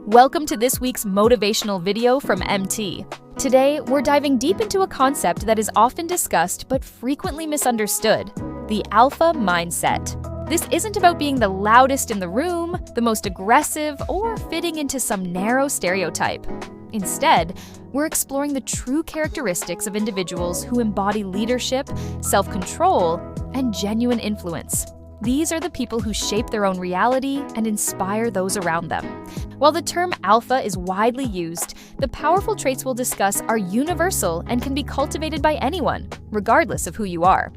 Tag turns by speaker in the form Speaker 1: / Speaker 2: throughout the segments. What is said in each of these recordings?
Speaker 1: Welcome to this week's motivational video from MT. Today, we're diving deep into a concept that is often discussed but frequently misunderstood: the alpha mindset. This isn't about being the loudest in the room, the most aggressive, or fitting into some narrow stereotype. Instead, we're exploring the true characteristics of individuals who embody leadership, self-control, and genuine influence. These are the people who shape their own reality and inspire those around them. While the term alpha is widely used, the powerful traits we'll discuss are universal and can be cultivated by anyone, regardless of who you are.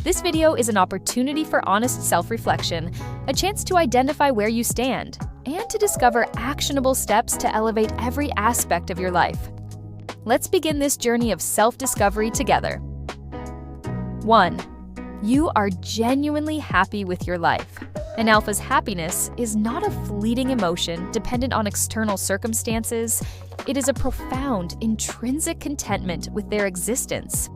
Speaker 1: This video is an opportunity for honest self-reflection, a chance to identify where you stand, and to discover actionable steps to elevate every aspect of your life. Let's begin this journey of self-discovery together. 1. You are genuinely happy with your life. An alpha's happiness is not a fleeting emotion dependent on external circumstances. It is a profound, intrinsic contentment with their existence.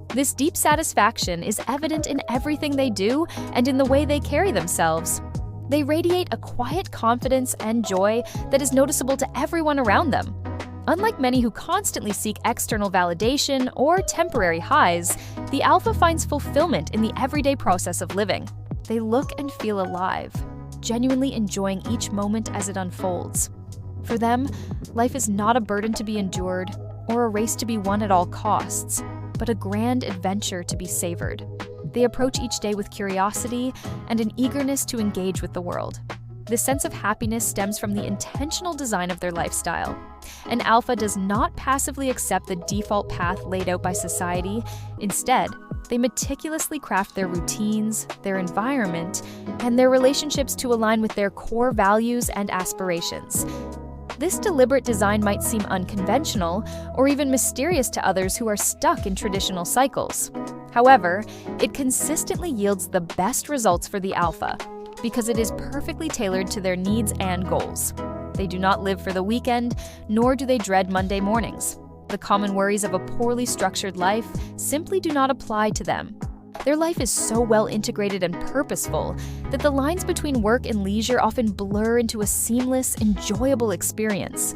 Speaker 1: This deep satisfaction is evident in everything they do and in the way they carry themselves. They radiate a quiet confidence and joy that is noticeable to everyone around them. Unlike many who constantly seek external validation or temporary highs, the alpha finds fulfillment in the everyday process of living. They look and feel alive, genuinely enjoying each moment as it unfolds. For them, life is not a burden to be endured or a race to be won at all costs, but a grand adventure to be savored. They approach each day with curiosity and an eagerness to engage with the world. This sense of happiness stems from the intentional design of their lifestyle. An alpha does not passively accept the default path laid out by society. Instead, they meticulously craft their routines, their environment, and their relationships to align with their core values and aspirations. This deliberate design might seem unconventional or even mysterious to others who are stuck in traditional cycles. However, it consistently yields the best results for the alpha because it is perfectly tailored to their needs and goals. They do not live for the weekend, nor do they dread Monday mornings. The common worries of a poorly structured life simply do not apply to them. Their life is so well integrated and purposeful that the lines between work and leisure often blur into a seamless, enjoyable experience.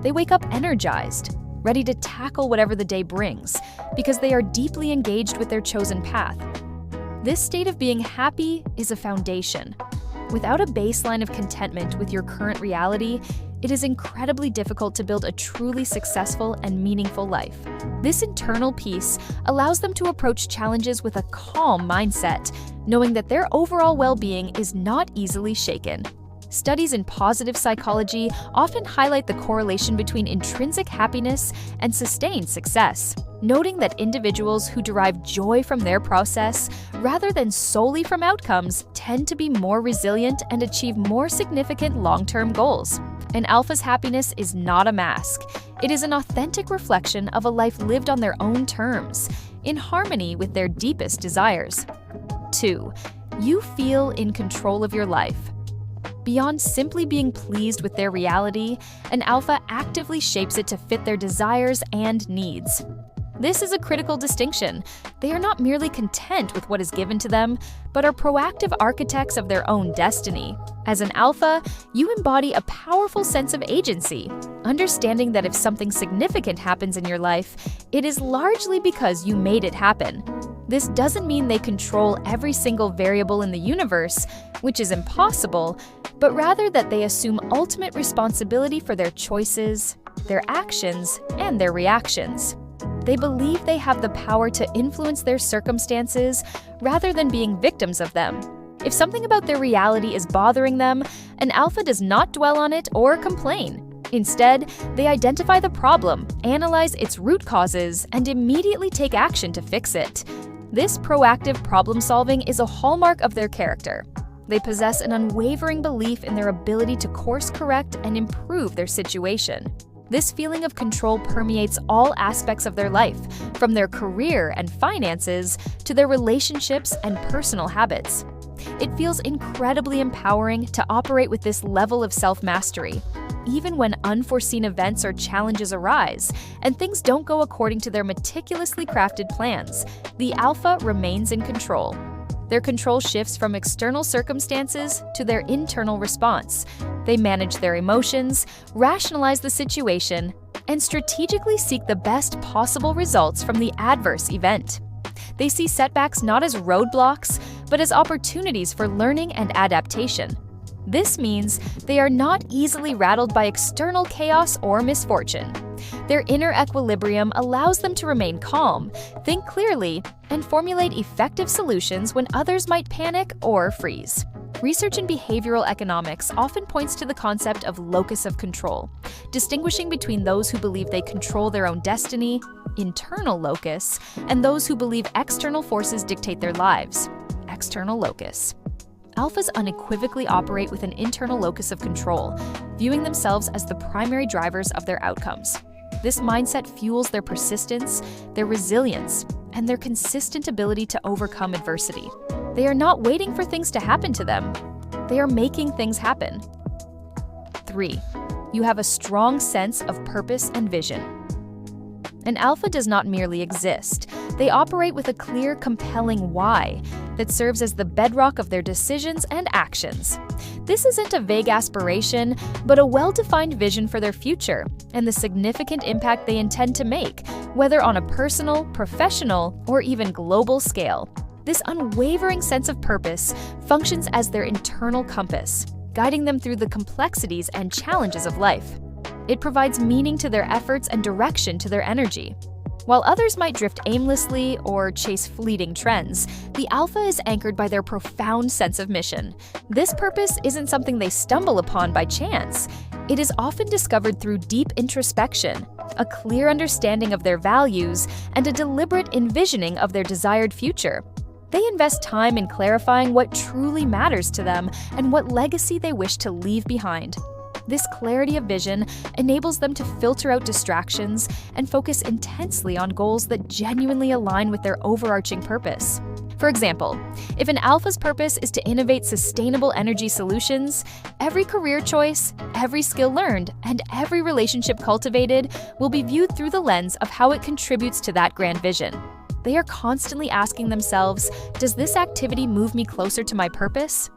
Speaker 1: They wake up energized, ready to tackle whatever the day brings, because they are deeply engaged with their chosen path. This state of being happy is a foundation. Without a baseline of contentment with your current reality, it is incredibly difficult to build a truly successful and meaningful life. This internal peace allows them to approach challenges with a calm mindset, knowing that their overall well-being is not easily shaken. Studies in positive psychology often highlight the correlation between intrinsic happiness and sustained success, noting that individuals who derive joy from their process rather than solely from outcomes tend to be more resilient and achieve more significant long-term goals. An alpha's happiness is not a mask. It is an authentic reflection of a life lived on their own terms, in harmony with their deepest desires. 2. You feel in control of your life. Beyond simply being pleased with their reality, an alpha actively shapes it to fit their desires and needs. This is a critical distinction. They are not merely content with what is given to them, but are proactive architects of their own destiny. As an alpha, you embody a powerful sense of agency, understanding that if something significant happens in your life, it is largely because you made it happen. This doesn't mean they control every single variable in the universe, which is impossible, but rather that they assume ultimate responsibility for their choices, their actions, and their reactions. They believe they have the power to influence their circumstances rather than being victims of them. If something about their reality is bothering them, an alpha does not dwell on it or complain. Instead, they identify the problem, analyze its root causes, and immediately take action to fix it. This proactive problem-solving is a hallmark of their character. They possess an unwavering belief in their ability to course-correct and improve their situation. This feeling of control permeates all aspects of their life, from their career and finances to their relationships and personal habits. It feels incredibly empowering to operate with this level of self-mastery. Even when unforeseen events or challenges arise, and things don't go according to their meticulously crafted plans, the alpha remains in control. Their control shifts from external circumstances to their internal response. They manage their emotions, rationalize the situation, and strategically seek the best possible results from the adverse event. They see setbacks not as roadblocks, but as opportunities for learning and adaptation. This means they are not easily rattled by external chaos or misfortune. Their inner equilibrium allows them to remain calm, think clearly, and formulate effective solutions when others might panic or freeze. Research in behavioral economics often points to the concept of locus of control, distinguishing between those who believe they control their own destiny, internal locus, and those who believe external forces dictate their lives, external locus. Alphas unequivocally operate with an internal locus of control, viewing themselves as the primary drivers of their outcomes. This mindset fuels their persistence, their resilience, and their consistent ability to overcome adversity. They are not waiting for things to happen to them. They are making things happen. 3. You have a strong sense of purpose and vision. An alpha does not merely exist. They operate with a clear, compelling why that serves as the bedrock of their decisions and actions. This isn't a vague aspiration, but a well-defined vision for their future and the significant impact they intend to make, whether on a personal, professional, or even global scale. This unwavering sense of purpose functions as their internal compass, guiding them through the complexities and challenges of life. It provides meaning to their efforts and direction to their energy. While others might drift aimlessly or chase fleeting trends, the alpha is anchored by their profound sense of mission. This purpose isn't something they stumble upon by chance. It is often discovered through deep introspection, a clear understanding of their values, and a deliberate envisioning of their desired future. They invest time in clarifying what truly matters to them and what legacy they wish to leave behind. This clarity of vision enables them to filter out distractions and focus intensely on goals that genuinely align with their overarching purpose. For example, if an alpha's purpose is to innovate sustainable energy solutions, every career choice, every skill learned, and every relationship cultivated will be viewed through the lens of how it contributes to that grand vision. They are constantly asking themselves, does this activity move me closer to my purpose?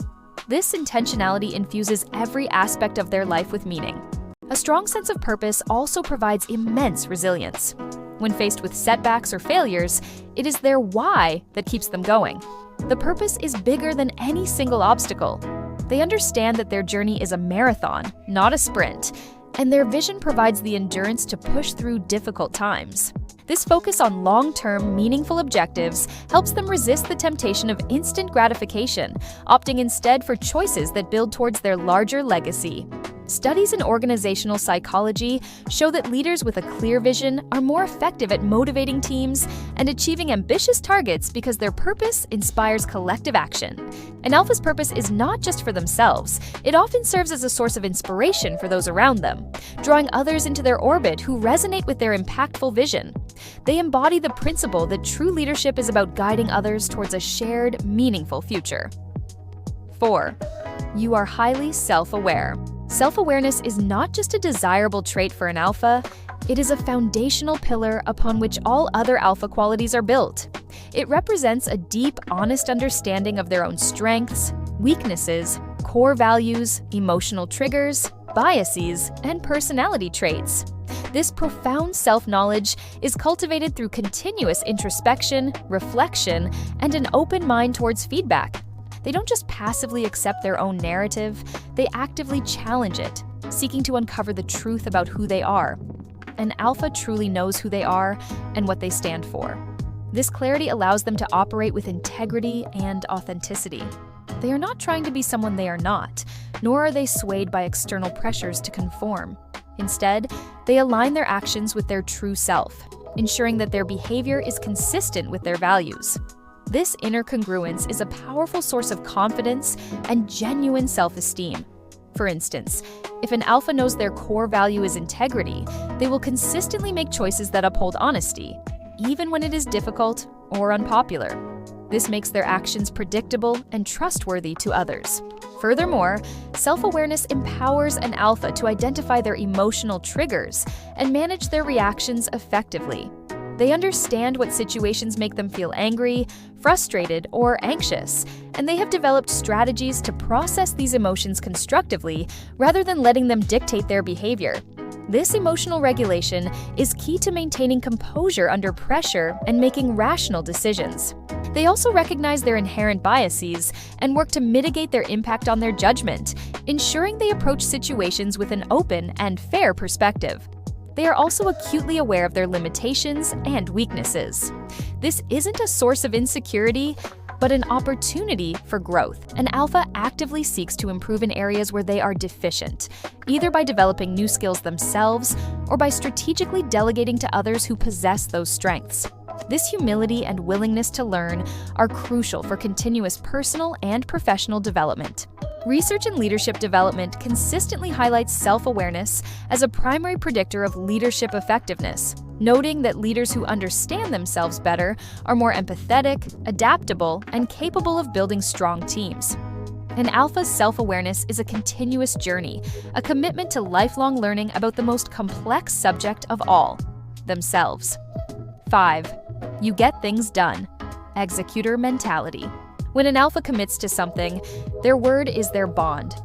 Speaker 1: This intentionality infuses every aspect of their life with meaning. A strong sense of purpose also provides immense resilience. When faced with setbacks or failures, it is their why that keeps them going. The purpose is bigger than any single obstacle. They understand that their journey is a marathon, not a sprint, and their vision provides the endurance to push through difficult times. This focus on long-term, meaningful objectives helps them resist the temptation of instant gratification, opting instead for choices that build towards their larger legacy. Studies in organizational psychology show that leaders with a clear vision are more effective at motivating teams and achieving ambitious targets because their purpose inspires collective action. An alpha's purpose is not just for themselves. It often serves as a source of inspiration for those around them, drawing others into their orbit who resonate with their impactful vision. They embody the principle that true leadership is about guiding others towards a shared, meaningful future. 4. You are highly self-aware. Self-awareness is not just a desirable trait for an alpha, it is a foundational pillar upon which all other alpha qualities are built. It represents a deep, honest understanding of their own strengths, weaknesses, core values, emotional triggers, biases, and personality traits. This profound self-knowledge is cultivated through continuous introspection, reflection, and an open mind towards feedback. They don't just passively accept their own narrative, they actively challenge it, seeking to uncover the truth about who they are. An alpha truly knows who they are and what they stand for. This clarity allows them to operate with integrity and authenticity. They are not trying to be someone they are not, nor are they swayed by external pressures to conform. Instead, they align their actions with their true self, ensuring that their behavior is consistent with their values. This inner congruence is a powerful source of confidence and genuine self-esteem. For instance, if an alpha knows their core value is integrity, they will consistently make choices that uphold honesty, even when it is difficult or unpopular. This makes their actions predictable and trustworthy to others. Furthermore, self-awareness empowers an alpha to identify their emotional triggers and manage their reactions effectively. They understand what situations make them feel angry, frustrated, or anxious, and they have developed strategies to process these emotions constructively rather than letting them dictate their behavior. This emotional regulation is key to maintaining composure under pressure and making rational decisions. They also recognize their inherent biases and work to mitigate their impact on their judgment, ensuring they approach situations with an open and fair perspective. They are also acutely aware of their limitations and weaknesses. This isn't a source of insecurity, but an opportunity for growth. An alpha actively seeks to improve in areas where they are deficient, either by developing new skills themselves or by strategically delegating to others who possess those strengths. This humility and willingness to learn are crucial for continuous personal and professional development. Research in leadership development consistently highlights self-awareness as a primary predictor of leadership effectiveness, noting that leaders who understand themselves better are more empathetic, adaptable, and capable of building strong teams. An alpha's self-awareness is a continuous journey, a commitment to lifelong learning about the most complex subject of all, themselves. 5. You get things done. Executor mentality. When an alpha commits to something, their word is their bond.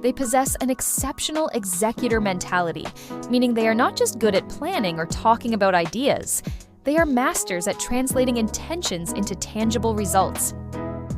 Speaker 1: They possess an exceptional executor mentality, meaning they are not just good at planning or talking about ideas. They are masters at translating intentions into tangible results.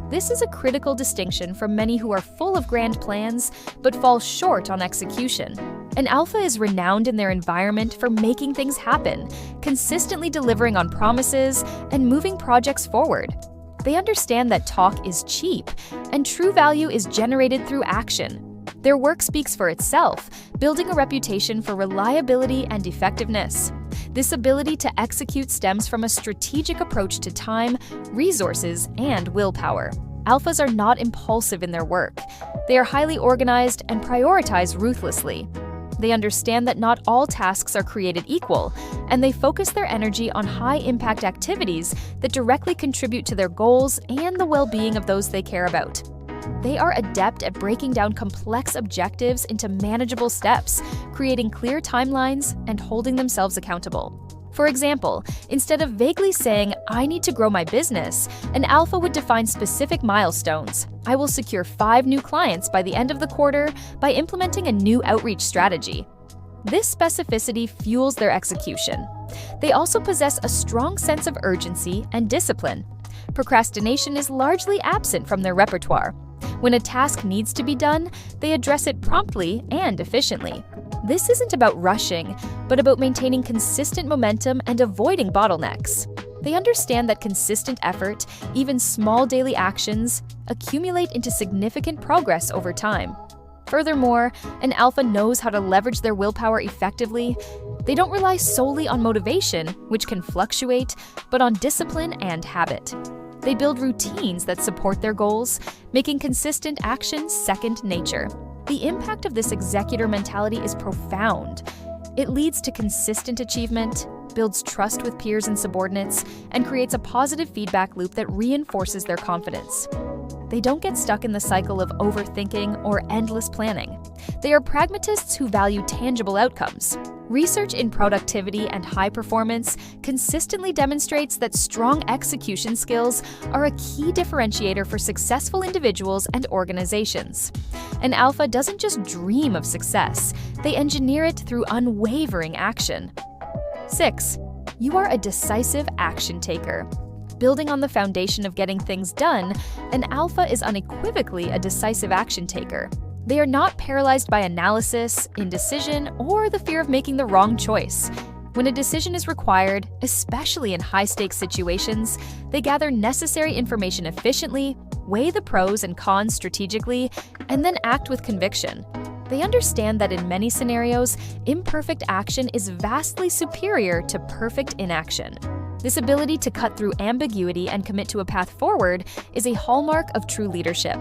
Speaker 1: This is a critical distinction from many who are full of grand plans but fall short on execution. An alpha is renowned in their environment for making things happen, consistently delivering on promises, and moving projects forward. They understand that talk is cheap, and true value is generated through action. Their work speaks for itself, building a reputation for reliability and effectiveness. This ability to execute stems from a strategic approach to time, resources, and willpower. Alphas are not impulsive in their work. They are highly organized and prioritize ruthlessly. They understand that not all tasks are created equal, and they focus their energy on high-impact activities that directly contribute to their goals and the well-being of those they care about. They are adept at breaking down complex objectives into manageable steps, creating clear timelines, and holding themselves accountable. For example, instead of vaguely saying, "I need to grow my business," an alpha would define specific milestones. "I will secure 5 new clients by the end of the quarter by implementing a new outreach strategy." This specificity fuels their execution. They also possess a strong sense of urgency and discipline. Procrastination is largely absent from their repertoire. When a task needs to be done, they address it promptly and efficiently. This isn't about rushing, but about maintaining consistent momentum and avoiding bottlenecks. They understand that consistent effort, even small daily actions, accumulate into significant progress over time. Furthermore, an alpha knows how to leverage their willpower effectively. They don't rely solely on motivation, which can fluctuate, but on discipline and habit. They build routines that support their goals, making consistent action second nature. The impact of this executor mentality is profound. It leads to consistent achievement, builds trust with peers and subordinates, and creates a positive feedback loop that reinforces their confidence. They don't get stuck in the cycle of overthinking or endless planning. They are pragmatists who value tangible outcomes. Research in productivity and high performance consistently demonstrates that strong execution skills are a key differentiator for successful individuals and organizations. An alpha doesn't just dream of success, they engineer it through unwavering action. 6. You are a decisive action taker. Building on the foundation of getting things done, an alpha is unequivocally a decisive action taker. They are not paralyzed by analysis, indecision, or the fear of making the wrong choice. When a decision is required, especially in high-stakes situations, they gather necessary information efficiently, weigh the pros and cons strategically, and then act with conviction. They understand that in many scenarios, imperfect action is vastly superior to perfect inaction. This ability to cut through ambiguity and commit to a path forward is a hallmark of true leadership.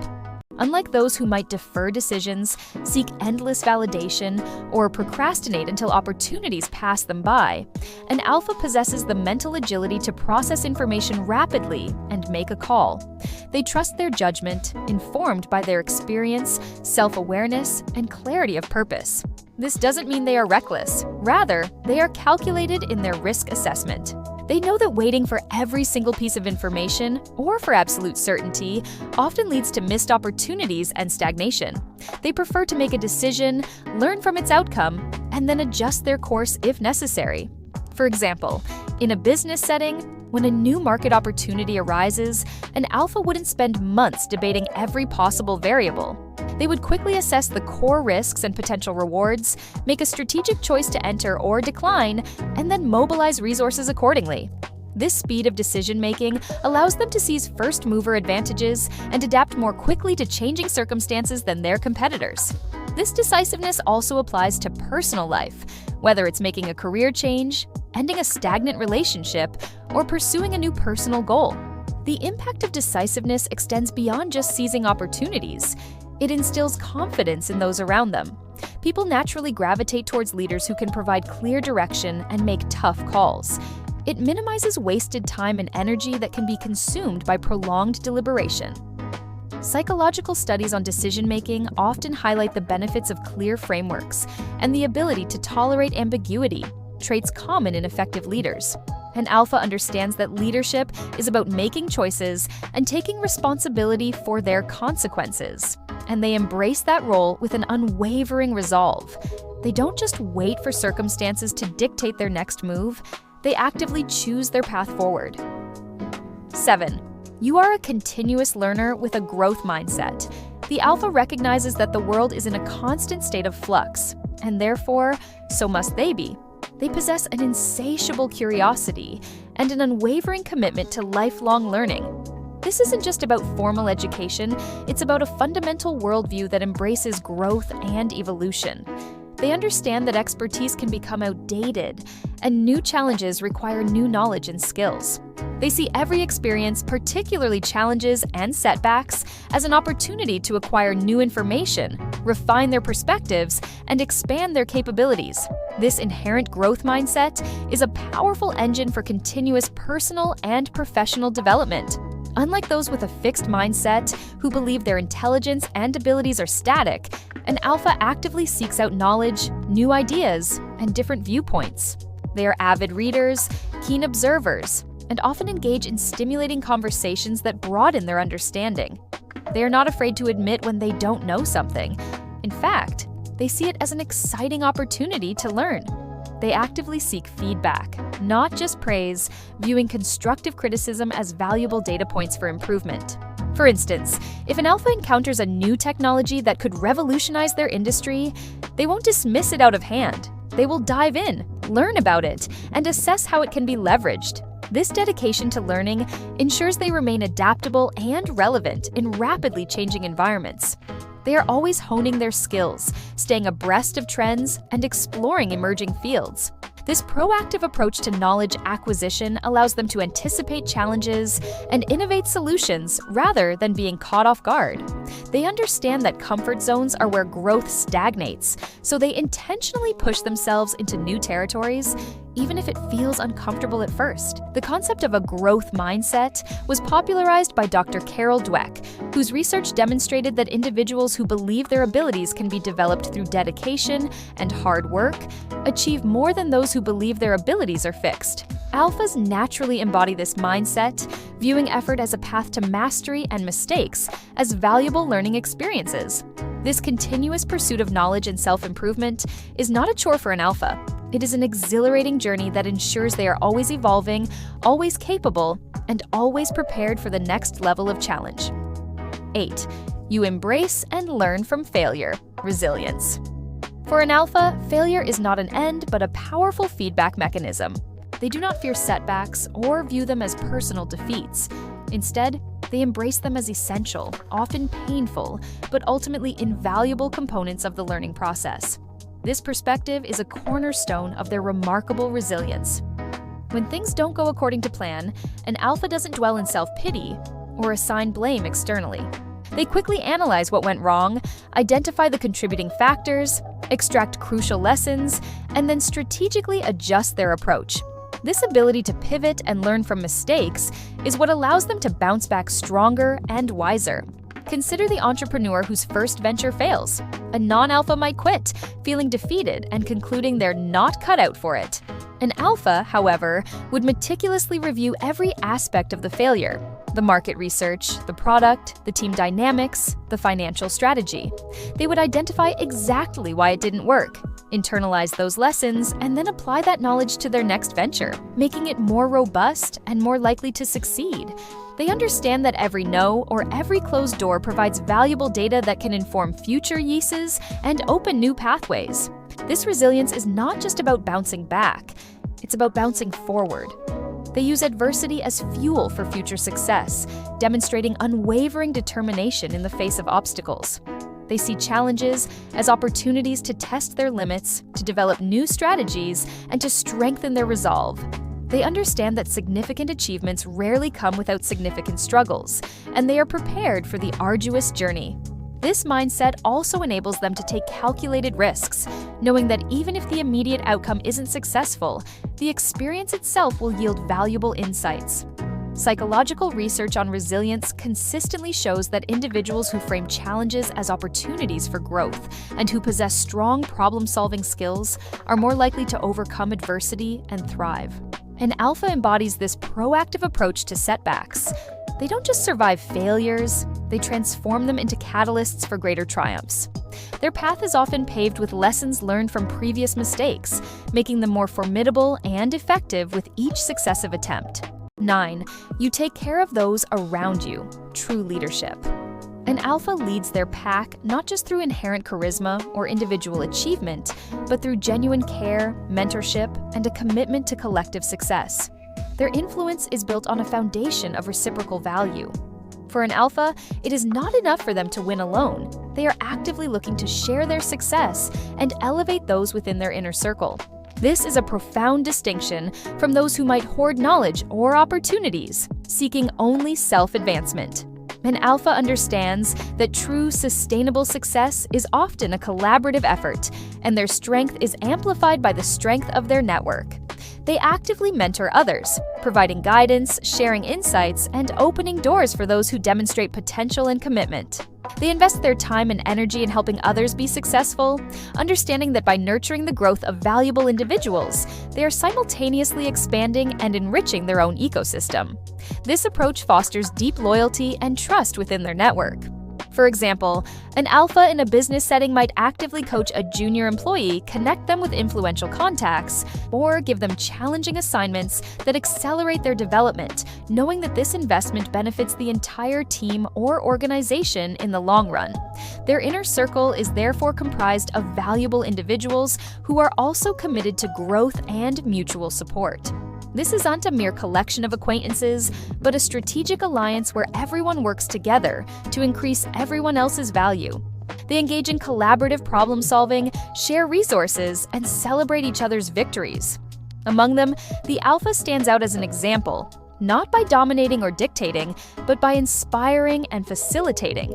Speaker 1: Unlike those who might defer decisions, seek endless validation, or procrastinate until opportunities pass them by, an alpha possesses the mental agility to process information rapidly and make a call. They trust their judgment, informed by their experience, self-awareness, and clarity of purpose. This doesn't mean they are reckless. Rather, they are calculated in their risk assessment. They know that waiting for every single piece of information, or for absolute certainty, often leads to missed opportunities and stagnation. They prefer to make a decision, learn from its outcome, and then adjust their course if necessary. For example, in a business setting, when a new market opportunity arises, an alpha wouldn't spend months debating every possible variable. They would quickly assess the core risks and potential rewards, make a strategic choice to enter or decline, and then mobilize resources accordingly. This speed of decision-making allows them to seize first-mover advantages and adapt more quickly to changing circumstances than their competitors. This decisiveness also applies to personal life, whether it's making a career change, ending a stagnant relationship, or pursuing a new personal goal. The impact of decisiveness extends beyond just seizing opportunities. It instills confidence in those around them. People naturally gravitate towards leaders who can provide clear direction and make tough calls. It minimizes wasted time and energy that can be consumed by prolonged deliberation. Psychological studies on decision-making often highlight the benefits of clear frameworks and the ability to tolerate ambiguity, traits common in effective leaders. An alpha understands that leadership is about making choices and taking responsibility for their consequences. And they embrace that role with an unwavering resolve. They don't just wait for circumstances to dictate their next move, they actively choose their path forward. 7. You are a continuous learner with a growth mindset. The alpha recognizes that the world is in a constant state of flux, and therefore, so must they be. They possess an insatiable curiosity and an unwavering commitment to lifelong learning. This isn't just about formal education, it's about a fundamental worldview that embraces growth and evolution. They understand that expertise can become outdated, and new challenges require new knowledge and skills. They see every experience, particularly challenges and setbacks, as an opportunity to acquire new information, refine their perspectives, and expand their capabilities. This inherent growth mindset is a powerful engine for continuous personal and professional development. Unlike those with a fixed mindset who believe their intelligence and abilities are static, an alpha actively seeks out knowledge, new ideas, and different viewpoints. They are avid readers, keen observers, and often engage in stimulating conversations that broaden their understanding. They are not afraid to admit when they don't know something. In fact, they see it as an exciting opportunity to learn. They actively seek feedback, not just praise, viewing constructive criticism as valuable data points for improvement. For instance, if an alpha encounters a new technology that could revolutionize their industry, they won't dismiss it out of hand. They will dive in, learn about it, and assess how it can be leveraged. This dedication to learning ensures they remain adaptable and relevant in rapidly changing environments. They are always honing their skills, staying abreast of trends, and exploring emerging fields. This proactive approach to knowledge acquisition allows them to anticipate challenges and innovate solutions rather than being caught off guard. They understand that comfort zones are where growth stagnates, so they intentionally push themselves into new territories, even if it feels uncomfortable at first. The concept of a growth mindset was popularized by Dr. Carol Dweck, whose research demonstrated that individuals who believe their abilities can be developed through dedication and hard work achieve more than those who believe their abilities are fixed. Alphas naturally embody this mindset, viewing effort as a path to mastery and mistakes as valuable learning experiences. This continuous pursuit of knowledge and self-improvement is not a chore for an alpha. It is an exhilarating journey that ensures they are always evolving, always capable, and always prepared for the next level of challenge. 8. You embrace and learn from failure. Resilience. For an alpha, failure is not an end, but a powerful feedback mechanism. They do not fear setbacks or view them as personal defeats. Instead, they embrace them as essential, often painful, but ultimately invaluable components of the learning process. This perspective is a cornerstone of their remarkable resilience. When things don't go according to plan, an alpha doesn't dwell in self-pity or assign blame externally. They quickly analyze what went wrong, identify the contributing factors, extract crucial lessons, and then strategically adjust their approach. This ability to pivot and learn from mistakes is what allows them to bounce back stronger and wiser. Consider the entrepreneur whose first venture fails. A non-alpha might quit, feeling defeated and concluding they're not cut out for it. An alpha, however, would meticulously review every aspect of the failure: the market research, the product, the team dynamics, the financial strategy. They would identify exactly why it didn't work, internalize those lessons, and then apply that knowledge to their next venture, making it more robust and more likely to succeed. They understand that every no or every closed door provides valuable data that can inform future uses and open new pathways. This resilience is not just about bouncing back, it's about bouncing forward. They use adversity as fuel for future success, demonstrating unwavering determination in the face of obstacles. They see challenges as opportunities to test their limits, to develop new strategies, and to strengthen their resolve. They understand that significant achievements rarely come without significant struggles, and they are prepared for the arduous journey. This mindset also enables them to take calculated risks, knowing that even if the immediate outcome isn't successful, the experience itself will yield valuable insights. Psychological research on resilience consistently shows that individuals who frame challenges as opportunities for growth and who possess strong problem-solving skills are more likely to overcome adversity and thrive. An alpha embodies this proactive approach to setbacks. They don't just survive failures, they transform them into catalysts for greater triumphs. Their path is often paved with lessons learned from previous mistakes, making them more formidable and effective with each successive attempt. 9. You take care of those around you. True leadership. An alpha leads their pack not just through inherent charisma or individual achievement, but through genuine care, mentorship, and a commitment to collective success. Their influence is built on a foundation of reciprocal value. For an alpha, it is not enough for them to win alone. They are actively looking to share their success and elevate those within their inner circle. This is a profound distinction from those who might hoard knowledge or opportunities, seeking only self-advancement. An alpha understands that true sustainable success is often a collaborative effort, and their strength is amplified by the strength of their network. They actively mentor others, providing guidance, sharing insights, and opening doors for those who demonstrate potential and commitment. They invest their time and energy in helping others be successful, understanding that by nurturing the growth of valuable individuals, they are simultaneously expanding and enriching their own ecosystem. This approach fosters deep loyalty and trust within their network. For example, an alpha in a business setting might actively coach a junior employee, connect them with influential contacts, or give them challenging assignments that accelerate their development, knowing that this investment benefits the entire team or organization in the long run. Their inner circle is therefore comprised of valuable individuals who are also committed to growth and mutual support. This isn't a mere collection of acquaintances, but a strategic alliance where everyone works together to increase everyone else's value. They engage in collaborative problem-solving, share resources, and celebrate each other's victories. Among them, the alpha stands out as an example, not by dominating or dictating, but by inspiring and facilitating.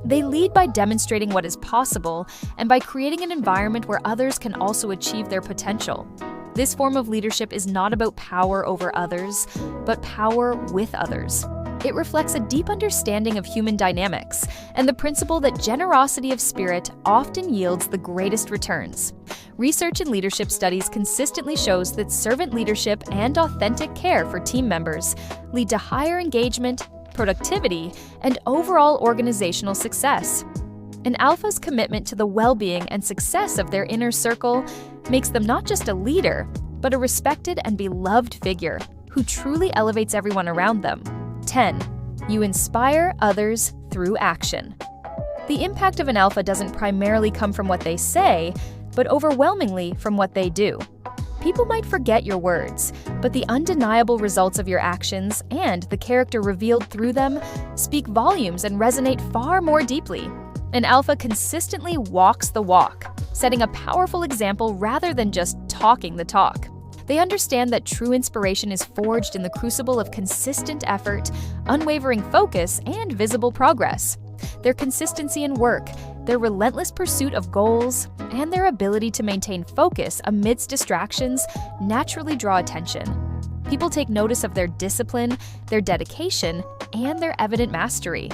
Speaker 1: They lead by demonstrating what is possible and by creating an environment where others can also achieve their potential. This form of leadership is not about power over others, but power with others. It reflects a deep understanding of human dynamics and the principle that generosity of spirit often yields the greatest returns. Research in leadership studies consistently shows that servant leadership and authentic care for team members lead to higher engagement, productivity, and overall organizational success. An alpha's commitment to the well-being and success of their inner circle makes them not just a leader, but a respected and beloved figure who truly elevates everyone around them. 10. You inspire others through action. The impact of an alpha doesn't primarily come from what they say, but overwhelmingly from what they do. People might forget your words, but the undeniable results of your actions and the character revealed through them speak volumes and resonate far more deeply. An alpha consistently walks the walk, setting a powerful example rather than just talking the talk. They understand that true inspiration is forged in the crucible of consistent effort, unwavering focus, and visible progress. Their consistency in work, their relentless pursuit of goals, and their ability to maintain focus amidst distractions naturally draw attention. People take notice of their discipline, their dedication, and their evident mastery.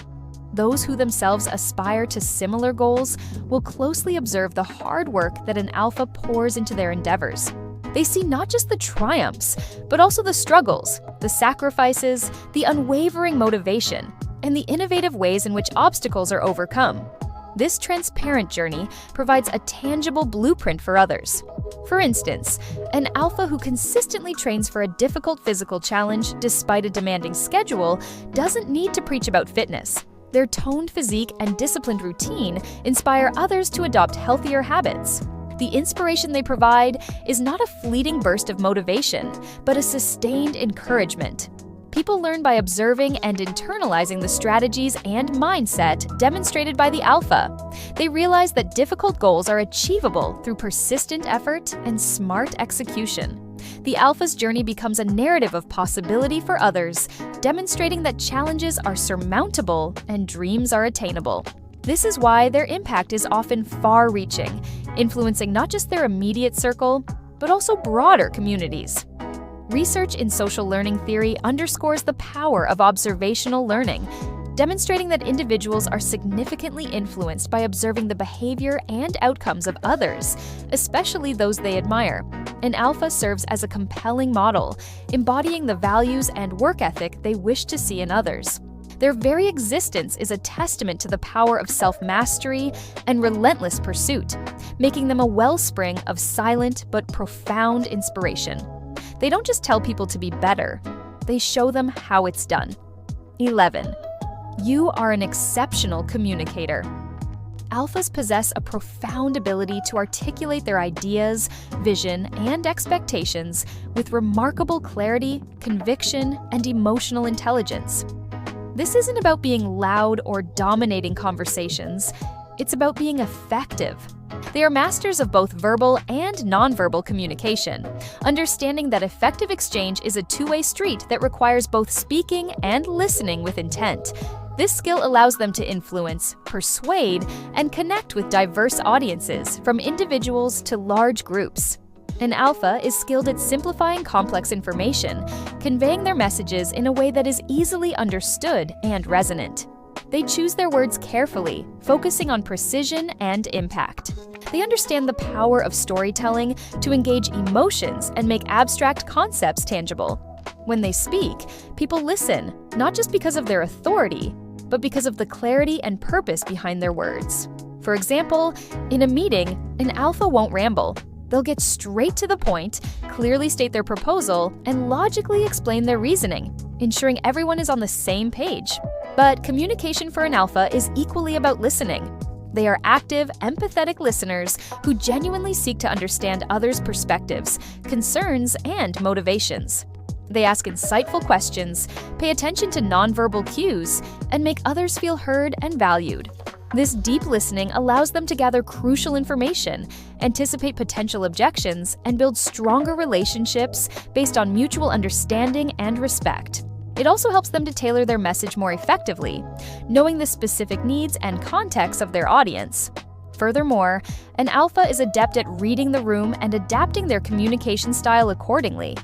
Speaker 1: Those who themselves aspire to similar goals will closely observe the hard work that an alpha pours into their endeavors. They see not just the triumphs, but also the struggles, the sacrifices, the unwavering motivation, and the innovative ways in which obstacles are overcome. This transparent journey provides a tangible blueprint for others. For instance, an alpha who consistently trains for a difficult physical challenge despite a demanding schedule doesn't need to preach about fitness. Their toned physique and disciplined routine inspire others to adopt healthier habits. The inspiration they provide is not a fleeting burst of motivation, but a sustained encouragement. People learn by observing and internalizing the strategies and mindset demonstrated by the alpha. They realize that difficult goals are achievable through persistent effort and smart execution. The alpha's journey becomes a narrative of possibility for others, demonstrating that challenges are surmountable and dreams are attainable. This is why their impact is often far-reaching, influencing not just their immediate circle, but also broader communities. Research in social learning theory underscores the power of observational learning, demonstrating that individuals are significantly influenced by observing the behavior and outcomes of others, especially those they admire. An alpha serves as a compelling model, embodying the values and work ethic they wish to see in others. Their very existence is a testament to the power of self-mastery and relentless pursuit, making them a wellspring of silent but profound inspiration. They don't just tell people to be better, they show them how it's done. 11. You are an exceptional communicator. Alphas possess a profound ability to articulate their ideas, vision, and expectations with remarkable clarity, conviction, and emotional intelligence. This isn't about being loud or dominating conversations, it's about being effective. They are masters of both verbal and nonverbal communication, understanding that effective exchange is a two-way street that requires both speaking and listening with intent. This skill allows them to influence, persuade, and connect with diverse audiences, from individuals to large groups. An alpha is skilled at simplifying complex information, conveying their messages in a way that is easily understood and resonant. They choose their words carefully, focusing on precision and impact. They understand the power of storytelling to engage emotions and make abstract concepts tangible. When they speak, people listen, not just because of their authority, but because of the clarity and purpose behind their words. For example, in a meeting, an alpha won't ramble. They'll get straight to the point, clearly state their proposal, and logically explain their reasoning, ensuring everyone is on the same page. But communication for an alpha is equally about listening. They are active, empathetic listeners who genuinely seek to understand others' perspectives, concerns, and motivations. They ask insightful questions, pay attention to nonverbal cues, and make others feel heard and valued. This deep listening allows them to gather crucial information, anticipate potential objections, and build stronger relationships based on mutual understanding and respect. It also helps them to tailor their message more effectively, knowing the specific needs and context of their audience. Furthermore, an alpha is adept at reading the room and adapting their communication style accordingly.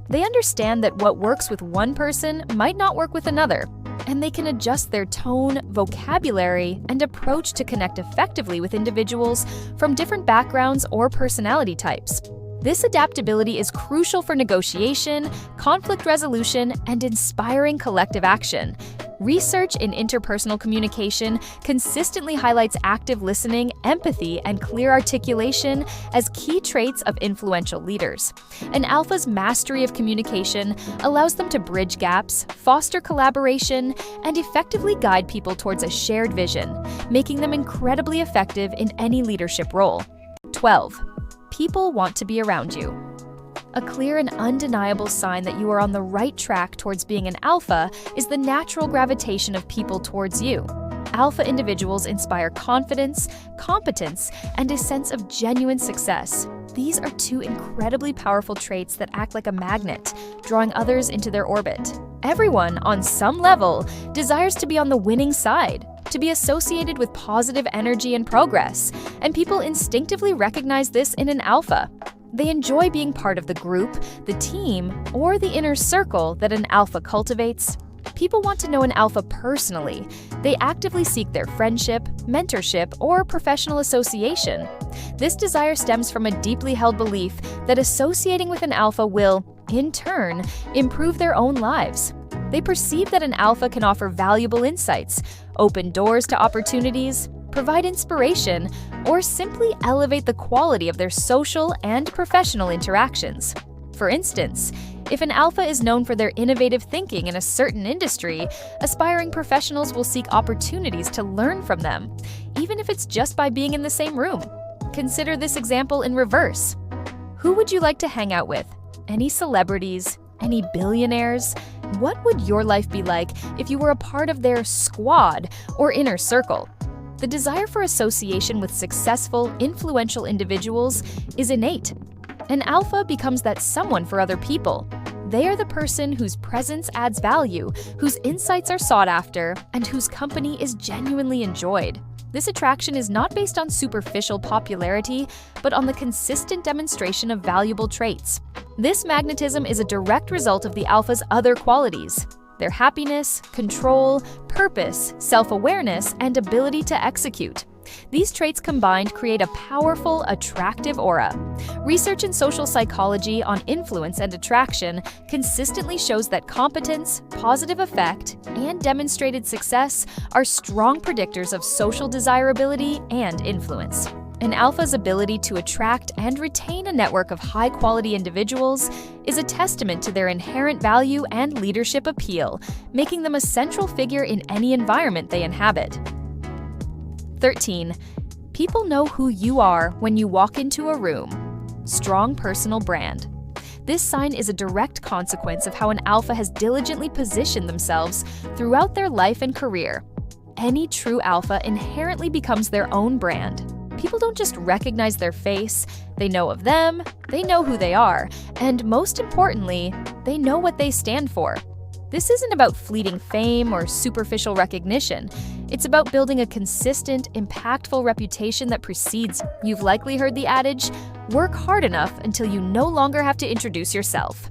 Speaker 1: They understand that what works with one person might not work with another, and they can adjust their tone, vocabulary, and approach to connect effectively with individuals from different backgrounds or personality types. This adaptability is crucial for negotiation, conflict resolution, and inspiring collective action. Research in interpersonal communication consistently highlights active listening, empathy, and clear articulation as key traits of influential leaders. An alpha's mastery of communication allows them to bridge gaps, foster collaboration, and effectively guide people towards a shared vision, making them incredibly effective in any leadership role. 12. People want to be around you. A clear and undeniable sign that you are on the right track towards being an alpha is the natural gravitation of people towards you. Alpha individuals inspire confidence, competence, and a sense of genuine success. These are two incredibly powerful traits that act like a magnet, drawing others into their orbit. Everyone, on some level, desires to be on the winning side, to be associated with positive energy and progress, and people instinctively recognize this in an alpha. They enjoy being part of the group, the team, or the inner circle that an alpha cultivates, People want to know an alpha personally. They actively seek their friendship, mentorship, or professional association. This desire stems from a deeply held belief that associating with an alpha will, in turn, improve their own lives. They perceive that an alpha can offer valuable insights, open doors to opportunities, provide inspiration, or simply elevate the quality of their social and professional interactions. For instance, if an alpha is known for their innovative thinking in a certain industry, aspiring professionals will seek opportunities to learn from them, even if it's just by being in the same room. Consider this example in reverse. Who would you like to hang out with? Any celebrities? Any billionaires? What would your life be like if you were a part of their squad or inner circle? The desire for association with successful, influential individuals is innate. An alpha becomes that someone for other people. They are the person whose presence adds value, whose insights are sought after, and whose company is genuinely enjoyed. This attraction is not based on superficial popularity, but on the consistent demonstration of valuable traits. This magnetism is a direct result of the alpha's other qualities: their happiness, control, purpose, self-awareness, and ability to execute. These traits combined create a powerful, attractive aura. Research in social psychology on influence and attraction consistently shows that competence, positive effect, and demonstrated success are strong predictors of social desirability and influence. An alpha's ability to attract and retain a network of high-quality individuals is a testament to their inherent value and leadership appeal, making them a central figure in any environment they inhabit. 13. People know who you are when you walk into a room. Strong personal brand. This sign is a direct consequence of how an alpha has diligently positioned themselves throughout their life and career. Any true alpha inherently becomes their own brand. People don't just recognize their face, they know of them, they know who they are, and most importantly, they know what they stand for. This isn't about fleeting fame or superficial recognition. It's about building a consistent, impactful reputation that precedes. You've likely heard the adage, work hard enough until you no longer have to introduce yourself.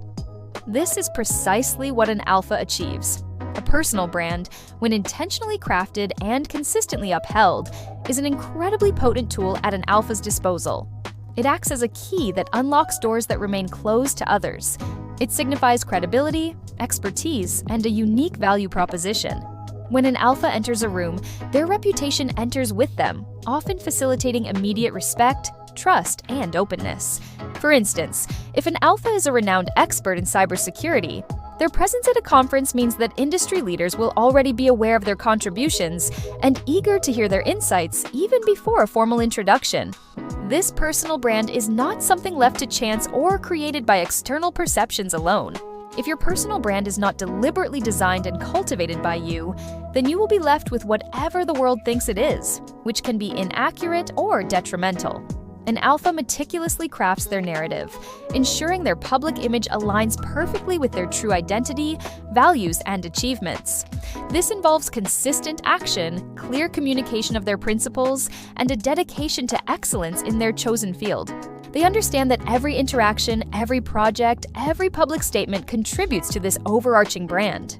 Speaker 1: This is precisely what an alpha achieves. A personal brand, when intentionally crafted and consistently upheld, is an incredibly potent tool at an alpha's disposal. It acts as a key that unlocks doors that remain closed to others. It signifies credibility, expertise, and a unique value proposition. When an alpha enters a room, their reputation enters with them, often facilitating immediate respect, trust, and openness. For instance, if an alpha is a renowned expert in cybersecurity, their presence at a conference means that industry leaders will already be aware of their contributions and eager to hear their insights even before a formal introduction. This personal brand is not something left to chance or created by external perceptions alone. If your personal brand is not deliberately designed and cultivated by you, then you will be left with whatever the world thinks it is, which can be inaccurate or detrimental. An alpha meticulously crafts their narrative, ensuring their public image aligns perfectly with their true identity, values, and achievements. This involves consistent action, clear communication of their principles, and a dedication to excellence in their chosen field. They understand that every interaction, every project, every public statement contributes to this overarching brand.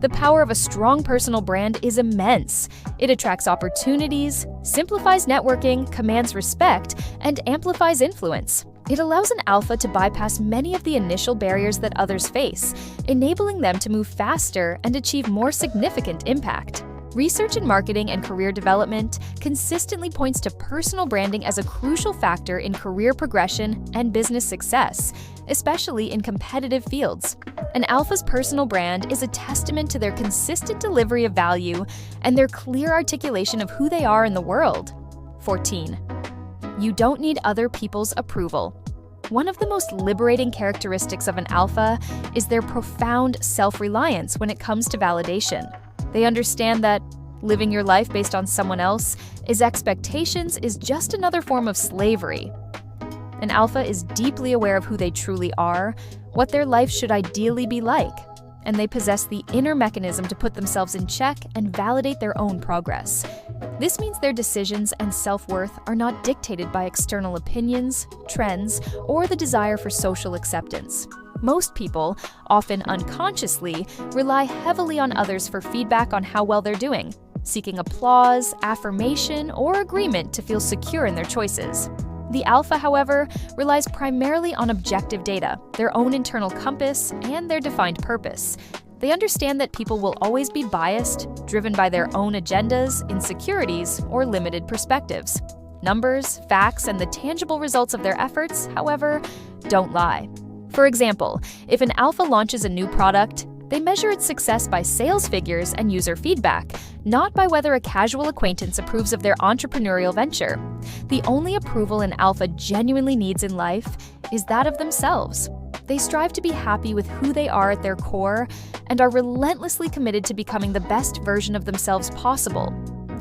Speaker 1: The power of a strong personal brand is immense. It attracts opportunities, simplifies networking, commands respect, and amplifies influence. It allows an alpha to bypass many of the initial barriers that others face, enabling them to move faster and achieve more significant impact. Research in marketing and career development consistently points to personal branding as a crucial factor in career progression and business success, especially in competitive fields. An alpha's personal brand is a testament to their consistent delivery of value and their clear articulation of who they are in the world. 14. You don't need other people's approval. One of the most liberating characteristics of an alpha is their profound self-reliance when it comes to validation. They understand that living your life based on someone else's expectations is just another form of slavery. An alpha is deeply aware of who they truly are, what their life should ideally be like, and they possess the inner mechanism to put themselves in check and validate their own progress. This means their decisions and self-worth are not dictated by external opinions, trends, or the desire for social acceptance. Most people, often unconsciously, rely heavily on others for feedback on how well they're doing, seeking applause, affirmation, or agreement to feel secure in their choices. The alpha, however, relies primarily on objective data, their own internal compass, and their defined purpose. They understand that people will always be biased, driven by their own agendas, insecurities, or limited perspectives. Numbers, facts, and the tangible results of their efforts, however, don't lie. For example, if an alpha launches a new product, they measure its success by sales figures and user feedback, not by whether a casual acquaintance approves of their entrepreneurial venture. The only approval an alpha genuinely needs in life is that of themselves. They strive to be happy with who they are at their core and are relentlessly committed to becoming the best version of themselves possible,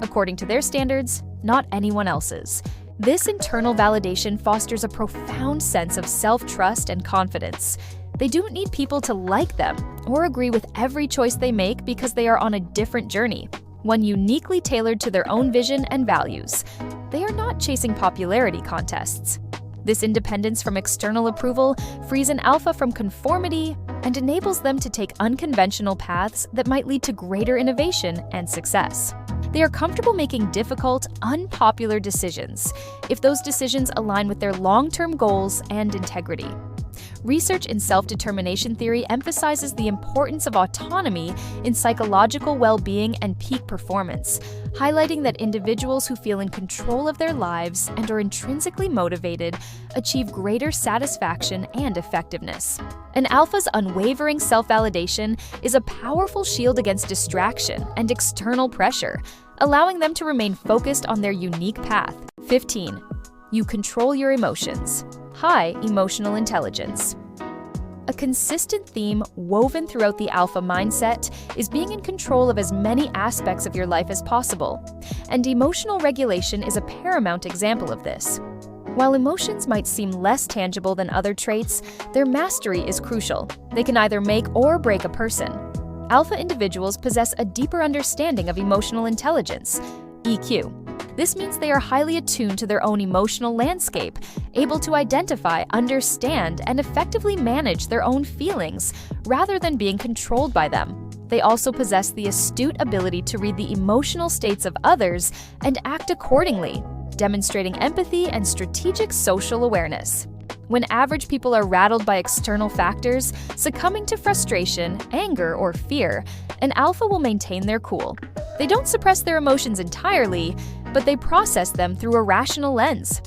Speaker 1: according to their standards, not anyone else's. This internal validation fosters a profound sense of self-trust and confidence. They don't need people to like them or agree with every choice they make because they are on a different journey, one uniquely tailored to their own vision and values. They are not chasing popularity contests. This independence from external approval frees an alpha from conformity and enables them to take unconventional paths that might lead to greater innovation and success. They are comfortable making difficult, unpopular decisions if those decisions align with their long-term goals and integrity. Research in self-determination theory emphasizes the importance of autonomy in psychological well-being and peak performance, highlighting that individuals who feel in control of their lives and are intrinsically motivated achieve greater satisfaction and effectiveness. An alpha's unwavering self-validation is a powerful shield against distraction and external pressure, allowing them to remain focused on their unique path. 15. You control your emotions. High emotional intelligence. A consistent theme woven throughout the alpha mindset is being in control of as many aspects of your life as possible, and emotional regulation is a paramount example of this. While emotions might seem less tangible than other traits, their mastery is crucial. They can either make or break a person. Alpha individuals possess a deeper understanding of emotional intelligence, EQ. This means they are highly attuned to their own emotional landscape, able to identify, understand, and effectively manage their own feelings, rather than being controlled by them. They also possess the astute ability to read the emotional states of others and act accordingly, demonstrating empathy and strategic social awareness. When average people are rattled by external factors, succumbing to frustration, anger, or fear, an alpha will maintain their cool. They don't suppress their emotions entirely, but they process them through a rational lens.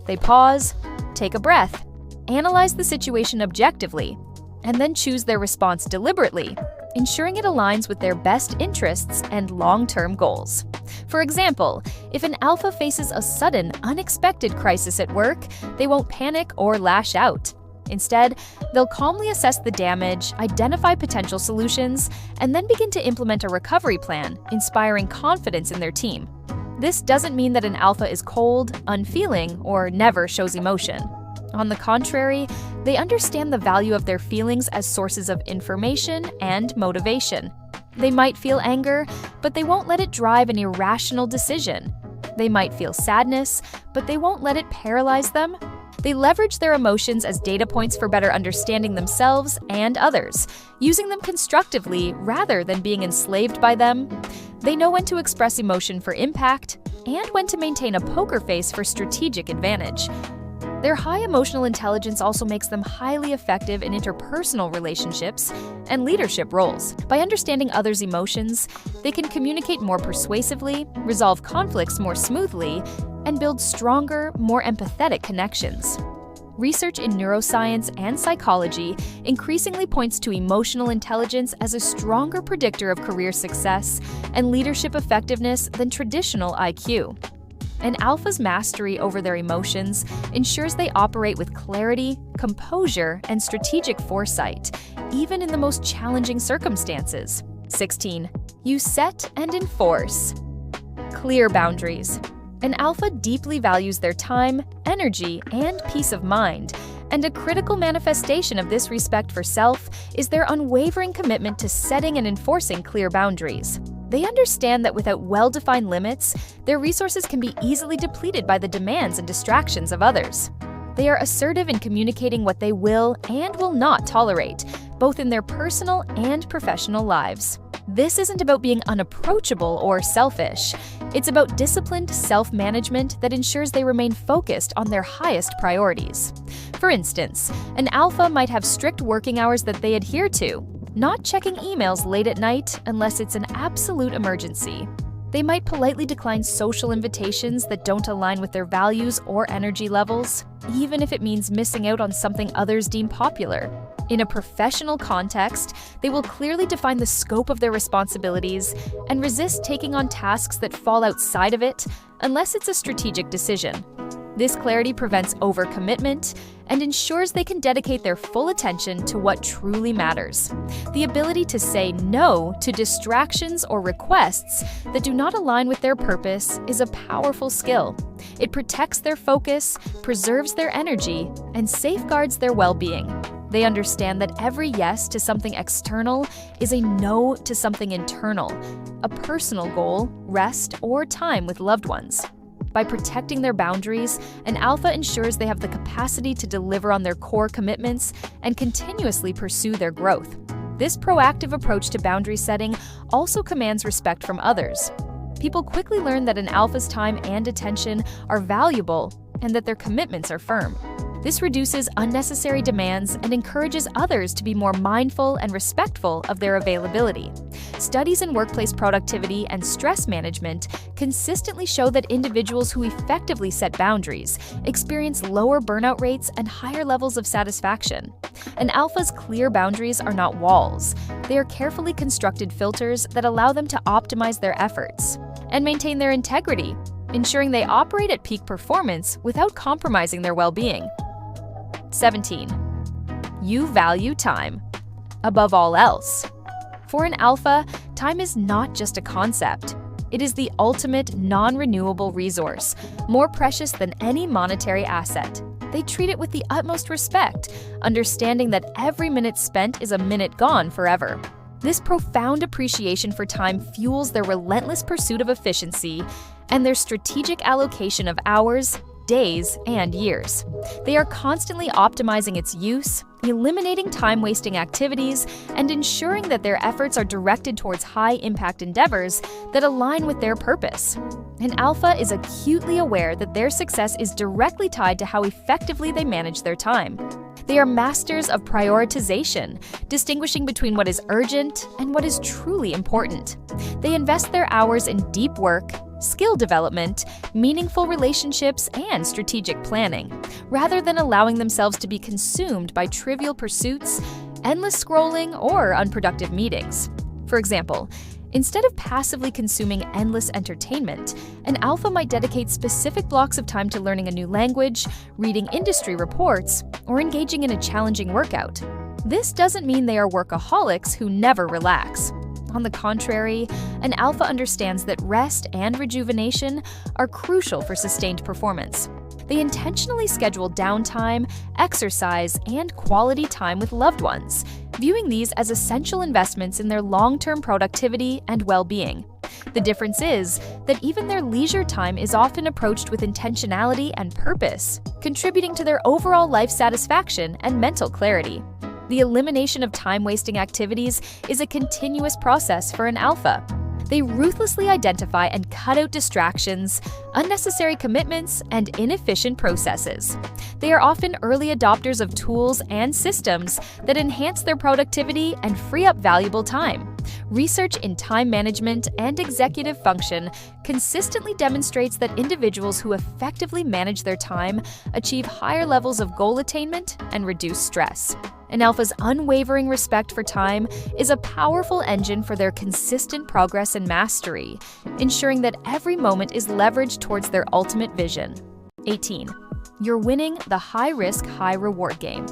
Speaker 1: They pause, take a breath, analyze the situation objectively, and then choose their response deliberately, ensuring it aligns with their best interests and long-term goals. For example, if an alpha faces a sudden, unexpected crisis at work, they won't panic or lash out. Instead, they'll calmly assess the damage, identify potential solutions, and then begin to implement a recovery plan, inspiring confidence in their team. This doesn't mean that an alpha is cold, unfeeling, or never shows emotion. On the contrary, they understand the value of their feelings as sources of information and motivation. They might feel anger, but they won't let it drive an irrational decision. They might feel sadness, but they won't let it paralyze them. They leverage their emotions as data points for better understanding themselves and others, using them constructively rather than being enslaved by them. They know when to express emotion for impact and when to maintain a poker face for strategic advantage. Their high emotional intelligence also makes them highly effective in interpersonal relationships and leadership roles. By understanding others' emotions, they can communicate more persuasively, resolve conflicts more smoothly, and build stronger, more empathetic connections. Research in neuroscience and psychology increasingly points to emotional intelligence as a stronger predictor of career success and leadership effectiveness than traditional IQ. An alpha's mastery over their emotions ensures they operate with clarity, composure, and strategic foresight, even in the most challenging circumstances. 16. You set and enforce. Clear boundaries. An alpha deeply values their time, energy, and peace of mind, and a critical manifestation of this respect for self is their unwavering commitment to setting and enforcing clear boundaries. They understand that without well-defined limits, their resources can be easily depleted by the demands and distractions of others. They are assertive in communicating what they will and will not tolerate, both in their personal and professional lives. This isn't about being unapproachable or selfish. It's about disciplined self-management that ensures they remain focused on their highest priorities. For instance, an alpha might have strict working hours that they adhere to, not checking emails late at night unless it's an absolute emergency. They might politely decline social invitations that don't align with their values or energy levels, even if it means missing out on something others deem popular. In a professional context, they will clearly define the scope of their responsibilities and resist taking on tasks that fall outside of it unless it's a strategic decision. This clarity prevents overcommitment and ensures they can dedicate their full attention to what truly matters. The ability to say no to distractions or requests that do not align with their purpose is a powerful skill. It protects their focus, preserves their energy, and safeguards their well-being. They understand that every yes to something external is a no to something internal, a personal goal, rest, or time with loved ones. By protecting their boundaries, an alpha ensures they have the capacity to deliver on their core commitments and continuously pursue their growth. This proactive approach to boundary setting also commands respect from others. People quickly learn that an alpha's time and attention are valuable and that their commitments are firm. This reduces unnecessary demands and encourages others to be more mindful and respectful of their availability. Studies in workplace productivity and stress management consistently show that individuals who effectively set boundaries experience lower burnout rates and higher levels of satisfaction. An alpha's clear boundaries are not walls. They are carefully constructed filters that allow them to optimize their efforts and maintain their integrity, ensuring they operate at peak performance without compromising their well-being. 17. You value time. Above all else. For an alpha, time is not just a concept. It is the ultimate non-renewable resource, more precious than any monetary asset. They treat it with the utmost respect, understanding that every minute spent is a minute gone forever. This profound appreciation for time fuels their relentless pursuit of efficiency and their strategic allocation of hours, days, and years. They are constantly optimizing its use, eliminating time-wasting activities, and ensuring that their efforts are directed towards high-impact endeavors that align with their purpose. An alpha is acutely aware that their success is directly tied to how effectively they manage their time. They are masters of prioritization, distinguishing between what is urgent and what is truly important. They invest their hours in deep work, skill development, meaningful relationships, and strategic planning, rather than allowing themselves to be consumed by trivial pursuits, endless scrolling, or unproductive meetings. For example, instead of passively consuming endless entertainment, an alpha might dedicate specific blocks of time to learning a new language, reading industry reports, or engaging in a challenging workout. This doesn't mean they are workaholics who never relax. On the contrary, an alpha understands that rest and rejuvenation are crucial for sustained performance. They intentionally schedule downtime, exercise, and quality time with loved ones, viewing these as essential investments in their long-term productivity and well-being. The difference is that even their leisure time is often approached with intentionality and purpose, contributing to their overall life satisfaction and mental clarity. The elimination of time-wasting activities is a continuous process for an alpha. They ruthlessly identify and cut out distractions, unnecessary commitments, and inefficient processes. They are often early adopters of tools and systems that enhance their productivity and free up valuable time. Research in time management and executive function consistently demonstrates that individuals who effectively manage their time achieve higher levels of goal attainment and reduce stress. An alpha's unwavering respect for time is a powerful engine for their consistent progress and mastery, ensuring that every moment is leveraged towards their ultimate vision. 18. You're winning the high-risk, high-reward game.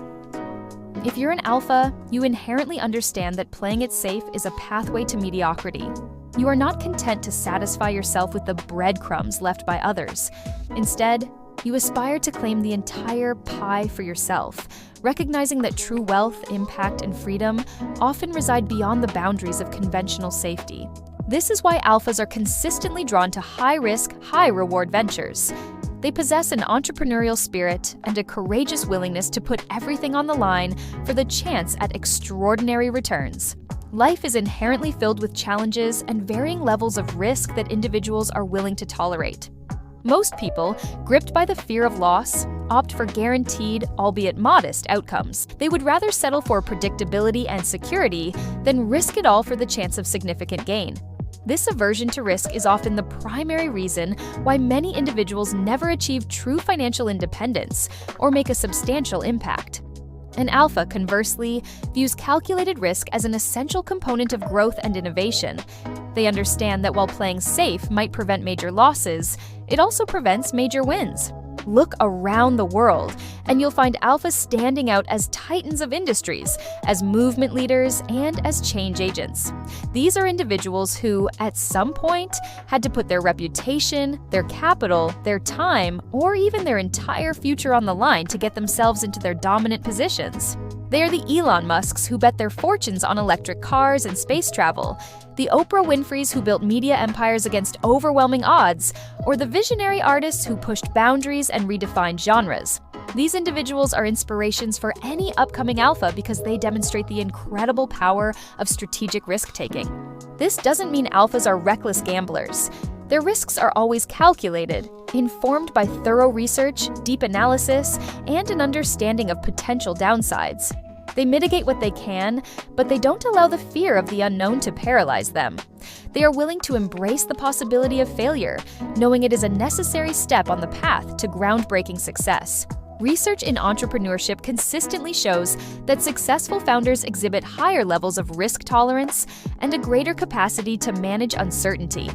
Speaker 1: If you're an alpha, you inherently understand that playing it safe is a pathway to mediocrity. You are not content to satisfy yourself with the breadcrumbs left by others. Instead, you aspire to claim the entire pie for yourself, recognizing that true wealth, impact, and freedom often reside beyond the boundaries of conventional safety. This is why alphas are consistently drawn to high-risk, high-reward ventures. They possess an entrepreneurial spirit and a courageous willingness to put everything on the line for the chance at extraordinary returns. Life is inherently filled with challenges and varying levels of risk that individuals are willing to tolerate. Most people, gripped by the fear of loss, opt for guaranteed, albeit modest, outcomes. They would rather settle for predictability and security than risk it all for the chance of significant gain. This aversion to risk is often the primary reason why many individuals never achieve true financial independence or make a substantial impact. An alpha, conversely, views calculated risk as an essential component of growth and innovation. They understand that while playing safe might prevent major losses, it also prevents major wins. Look around the world, and you'll find alphas standing out as titans of industries, as movement leaders, and as change agents. These are individuals who, at some point, had to put their reputation, their capital, their time, or even their entire future on the line to get themselves into their dominant positions. They are the Elon Musks who bet their fortunes on electric cars and space travel, the Oprah Winfreys who built media empires against overwhelming odds, or the visionary artists who pushed boundaries and redefined genres. These individuals are inspirations for any upcoming alpha because they demonstrate the incredible power of strategic risk-taking. This doesn't mean alphas are reckless gamblers. Their risks are always calculated, informed by thorough research, deep analysis, and an understanding of potential downsides. They mitigate what they can, but they don't allow the fear of the unknown to paralyze them. They are willing to embrace the possibility of failure, knowing it is a necessary step on the path to groundbreaking success. Research in entrepreneurship consistently shows that successful founders exhibit higher levels of risk tolerance and a greater capacity to manage uncertainty.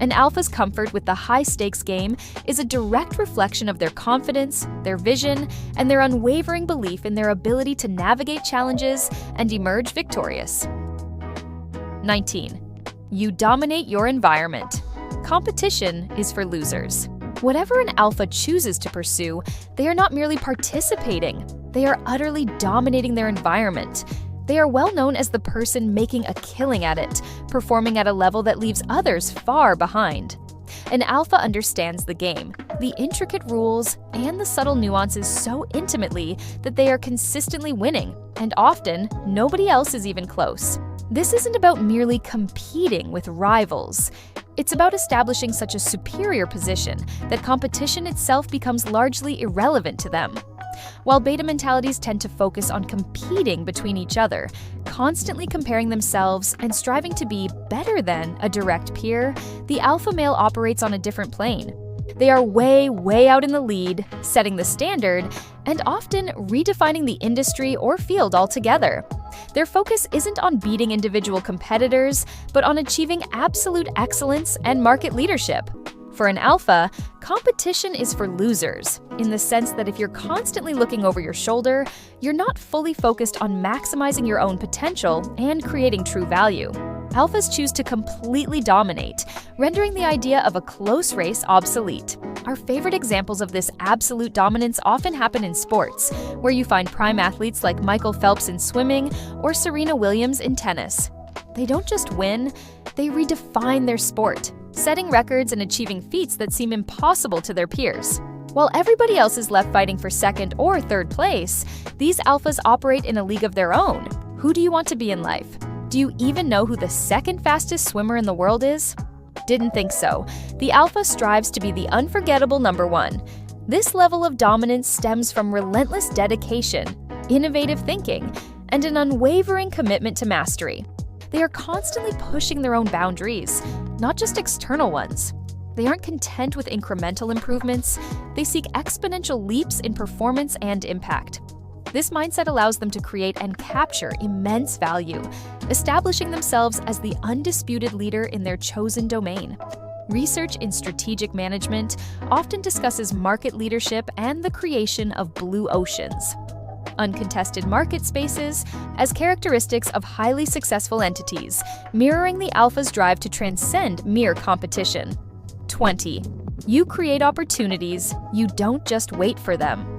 Speaker 1: An alpha's comfort with the high-stakes game is a direct reflection of their confidence, their vision, and their unwavering belief in their ability to navigate challenges and emerge victorious. 19. You dominate your environment. Competition is for losers. Whatever an alpha chooses to pursue, they are not merely participating, they are utterly dominating their environment. They are well known as the person making a killing at it, performing at a level that leaves others far behind. An alpha understands the game, the intricate rules, and the subtle nuances so intimately that they are consistently winning, and often, nobody else is even close. This isn't about merely competing with rivals. It's about establishing such a superior position that competition itself becomes largely irrelevant to them. While beta mentalities tend to focus on competing between each other, constantly comparing themselves and striving to be better than a direct peer, the alpha male operates on a different plane. They are way out in the lead, setting the standard, and often redefining the industry or field altogether. Their focus isn't on beating individual competitors, but on achieving absolute excellence and market leadership. For an alpha, competition is for losers, in the sense that if you're constantly looking over your shoulder, you're not fully focused on maximizing your own potential and creating true value. Alphas choose to completely dominate, rendering the idea of a close race obsolete. Our favorite examples of this absolute dominance often happen in sports, where you find prime athletes like Michael Phelps in swimming or Serena Williams in tennis. They don't just win, they redefine their sport, setting records and achieving feats that seem impossible to their peers. While everybody else is left fighting for second or third place, these alphas operate in a league of their own. Who do you want to be in life? Do you even know who the second fastest swimmer in the world is? Didn't think so. The alpha strives to be the unforgettable number one. This level of dominance stems from relentless dedication, innovative thinking, and an unwavering commitment to mastery. They are constantly pushing their own boundaries, not just external ones. They aren't content with incremental improvements, they seek exponential leaps in performance and impact. This mindset allows them to create and capture immense value, establishing themselves as the undisputed leader in their chosen domain. Research in strategic management often discusses market leadership and the creation of blue oceans, uncontested market spaces, as characteristics of highly successful entities, mirroring the alpha's drive to transcend mere competition. 20. You create opportunities, you don't just wait for them.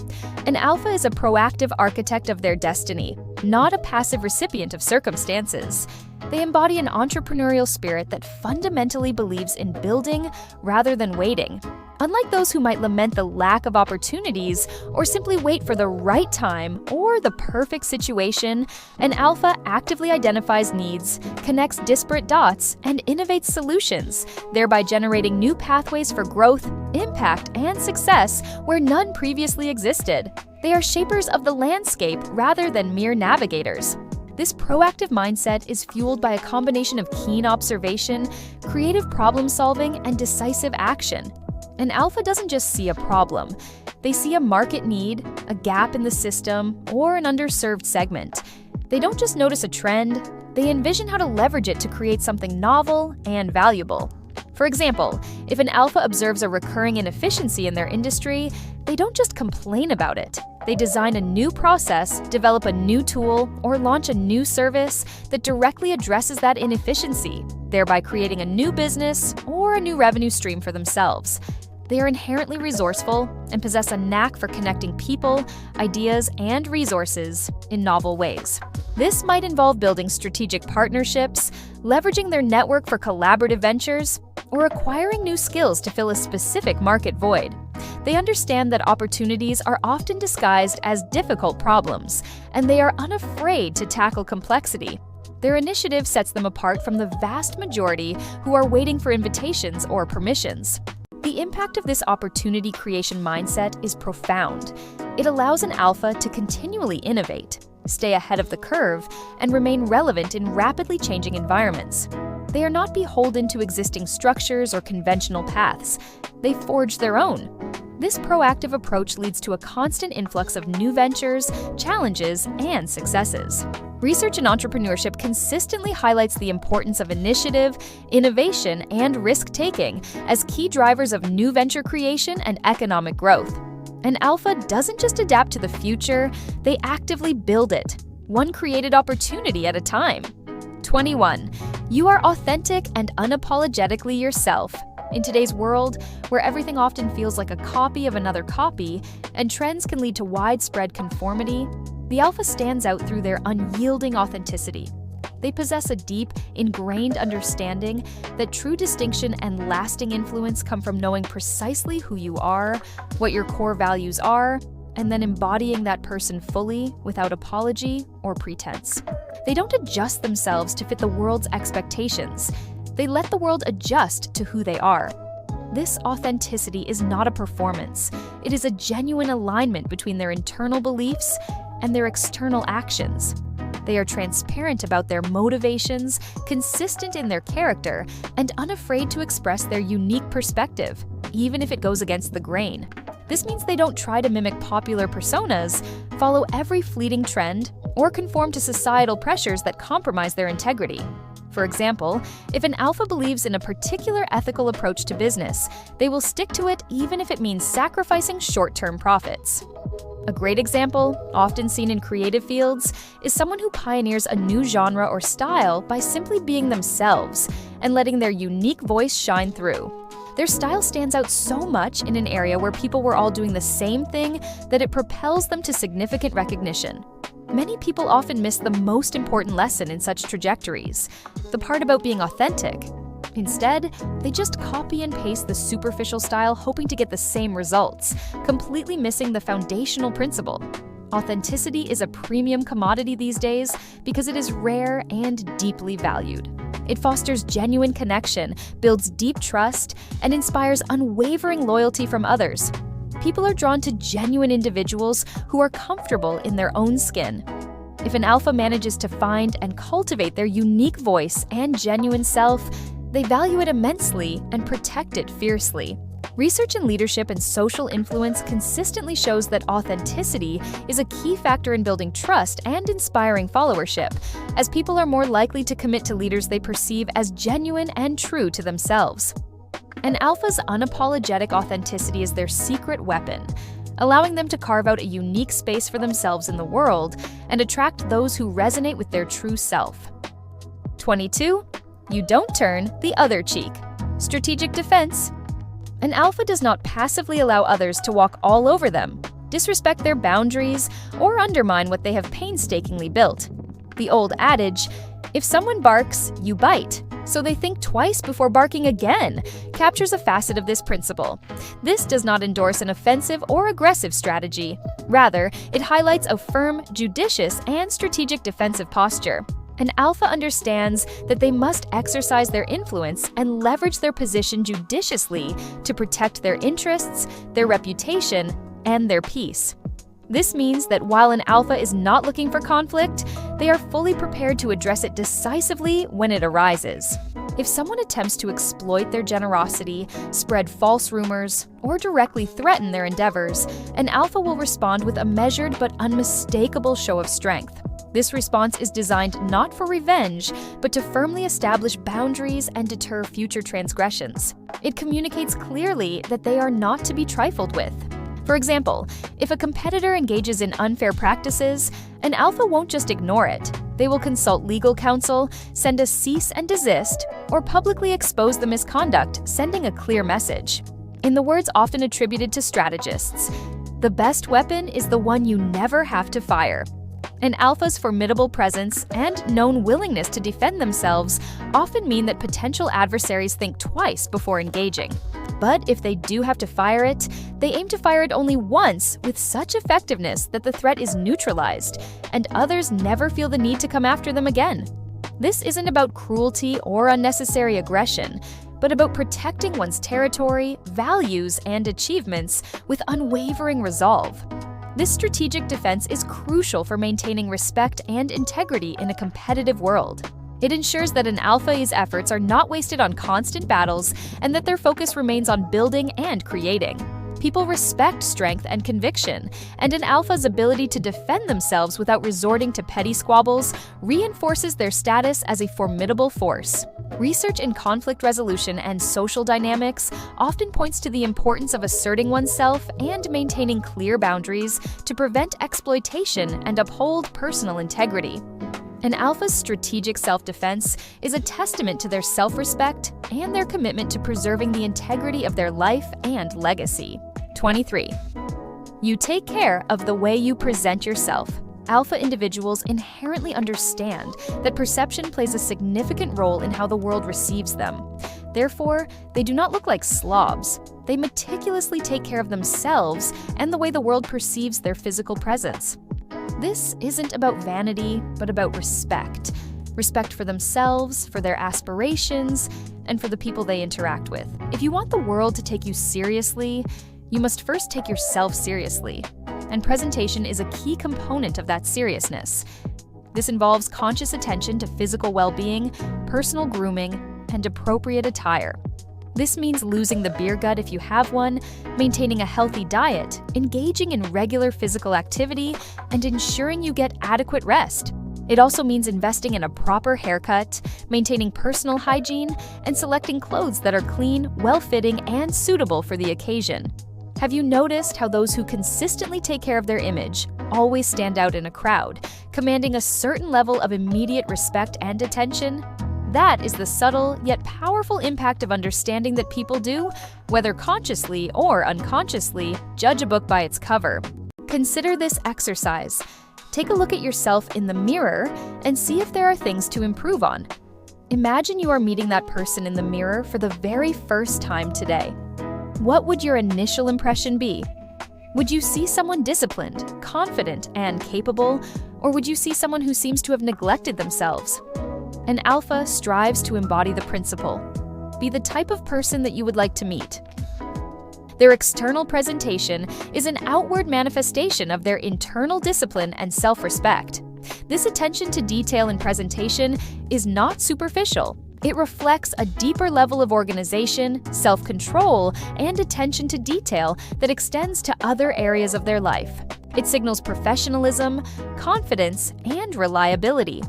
Speaker 1: An alpha is a proactive architect of their destiny, not a passive recipient of circumstances. They embody an entrepreneurial spirit that fundamentally believes in building rather than waiting. Unlike those who might lament the lack of opportunities or simply wait for the right time or the perfect situation, an alpha actively identifies needs, connects disparate dots, and innovates solutions, thereby generating new pathways for growth, impact, and success where none previously existed. They are shapers of the landscape rather than mere navigators. This proactive mindset is fueled by a combination of keen observation, creative problem-solving, and decisive action. An alpha doesn't just see a problem. They see a market need, a gap in the system, or an underserved segment. They don't just notice a trend, they envision how to leverage it to create something novel and valuable. For example, if an alpha observes a recurring inefficiency in their industry, they don't just complain about it. They design a new process, develop a new tool, or launch a new service that directly addresses that inefficiency, thereby creating a new business or a new revenue stream for themselves. They are inherently resourceful and possess a knack for connecting people, ideas, and resources in novel ways. This might involve building strategic partnerships, leveraging their network for collaborative ventures, or acquiring new skills to fill a specific market void. They understand that opportunities are often disguised as difficult problems, and they are unafraid to tackle complexity. Their initiative sets them apart from the vast majority who are waiting for invitations or permissions. The impact of this opportunity creation mindset is profound. It allows an alpha to continually innovate, stay ahead of the curve, and remain relevant in rapidly changing environments. They are not beholden to existing structures or conventional paths. They forge their own. This proactive approach leads to a constant influx of new ventures, challenges, and successes. Research in entrepreneurship consistently highlights the importance of initiative, innovation, and risk-taking as key drivers of new venture creation and economic growth. An alpha doesn't just adapt to the future, they actively build it, one created opportunity at a time. 21. You are authentic and unapologetically yourself. In today's world, where everything often feels like a copy of another copy, and trends can lead to widespread conformity, the alpha stands out through their unyielding authenticity. They possess a deep, ingrained understanding that true distinction and lasting influence come from knowing precisely who you are, what your core values are, and then embodying that person fully without apology or pretense. They don't adjust themselves to fit the world's expectations. They let the world adjust to who they are. This authenticity is not a performance. It is a genuine alignment between their internal beliefs and their external actions. They are transparent about their motivations, consistent in their character, and unafraid to express their unique perspective, even if it goes against the grain. This means they don't try to mimic popular personas, follow every fleeting trend, or conform to societal pressures that compromise their integrity. For example, if an alpha believes in a particular ethical approach to business, they will stick to it even if it means sacrificing short-term profits. A great example, often seen in creative fields, is someone who pioneers a new genre or style by simply being themselves and letting their unique voice shine through. Their style stands out so much in an area where people were all doing the same thing that it propels them to significant recognition. Many people often miss the most important lesson in such trajectories, the part about being authentic. Instead, they just copy and paste the superficial style hoping to get the same results, completely missing the foundational principle. Authenticity is a premium commodity these days because it is rare and deeply valued. It fosters genuine connection, builds deep trust, and inspires unwavering loyalty from others. People are drawn to genuine individuals who are comfortable in their own skin. If an alpha manages to find and cultivate their unique voice and genuine self, they value it immensely and protect it fiercely. Research in leadership and social influence consistently shows that authenticity is a key factor in building trust and inspiring followership, as people are more likely to commit to leaders they perceive as genuine and true to themselves. An alpha's unapologetic authenticity is their secret weapon, allowing them to carve out a unique space for themselves in the world and attract those who resonate with their true self. 22. You don't turn the other cheek. Strategic defense. An alpha does not passively allow others to walk all over them, disrespect their boundaries, or undermine what they have painstakingly built. The old adage, if someone barks, you bite, so they think twice before barking again, captures a facet of this principle. This does not endorse an offensive or aggressive strategy. Rather, it highlights a firm, judicious, and strategic defensive posture. An alpha understands that they must exercise their influence and leverage their position judiciously to protect their interests, their reputation, and their peace. This means that while an alpha is not looking for conflict, they are fully prepared to address it decisively when it arises. If someone attempts to exploit their generosity, spread false rumors, or directly threaten their endeavors, an alpha will respond with a measured but unmistakable show of strength. This response is designed not for revenge, but to firmly establish boundaries and deter future transgressions. It communicates clearly that they are not to be trifled with. For example, if a competitor engages in unfair practices, an alpha won't just ignore it. They will consult legal counsel, send a cease and desist, or publicly expose the misconduct, sending a clear message. In the words often attributed to strategists, the best weapon is the one you never have to fire. An alpha's formidable presence and known willingness to defend themselves often mean that potential adversaries think twice before engaging. But if they do have to fire it, they aim to fire it only once with such effectiveness that the threat is neutralized, and others never feel the need to come after them again. This isn't about cruelty or unnecessary aggression, but about protecting one's territory, values, and achievements with unwavering resolve. This strategic defense is crucial for maintaining respect and integrity in a competitive world. It ensures that an alpha's efforts are not wasted on constant battles and that their focus remains on building and creating. People respect strength and conviction, and an alpha's ability to defend themselves without resorting to petty squabbles reinforces their status as a formidable force. Research in conflict resolution and social dynamics often points to the importance of asserting oneself and maintaining clear boundaries to prevent exploitation and uphold personal integrity. An alpha's strategic self-defense is a testament to their self-respect and their commitment to preserving the integrity of their life and legacy. 23. You take care of the way you present yourself. Alpha individuals inherently understand that perception plays a significant role in how the world receives them. Therefore, they do not look like slobs. They meticulously take care of themselves and the way the world perceives their physical presence. This isn't about vanity, but about respect. Respect for themselves, for their aspirations, and for the people they interact with. If you want the world to take you seriously, you must first take yourself seriously. And presentation is a key component of that seriousness. This involves conscious attention to physical well-being, personal grooming, and appropriate attire. This means losing the beer gut if you have one, maintaining a healthy diet, engaging in regular physical activity, and ensuring you get adequate rest. It also means investing in a proper haircut, maintaining personal hygiene, and selecting clothes that are clean, well-fitting, and suitable for the occasion. Have you noticed how those who consistently take care of their image always stand out in a crowd, commanding a certain level of immediate respect and attention? That is the subtle yet powerful impact of understanding that people do, whether consciously or unconsciously, judge a book by its cover. Consider this exercise. Take a look at yourself in the mirror and see if there are things to improve on. Imagine you are meeting that person in the mirror for the very first time today. What would your initial impression be? Would you see someone disciplined, confident, and capable, or would you see someone who seems to have neglected themselves? An alpha strives to embody the principle. Be the type of person that you would like to meet. Their external presentation is an outward manifestation of their internal discipline and self-respect. This attention to detail in presentation is not superficial. It reflects a deeper level of organization, self-control, and attention to detail that extends to other areas of their life. It signals professionalism, confidence, and reliability.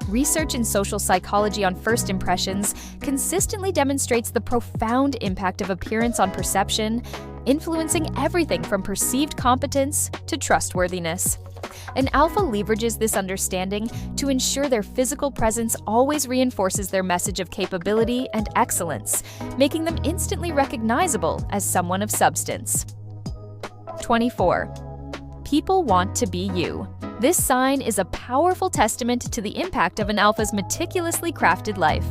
Speaker 1: Research in social psychology on first impressions consistently demonstrates the profound impact of appearance on perception, influencing everything from perceived competence to trustworthiness. An alpha leverages this understanding to ensure their physical presence always reinforces their message of capability and excellence, making them instantly recognizable as someone of substance. 24. People want to be you. This sign is a powerful testament to the impact of an alpha's meticulously crafted life.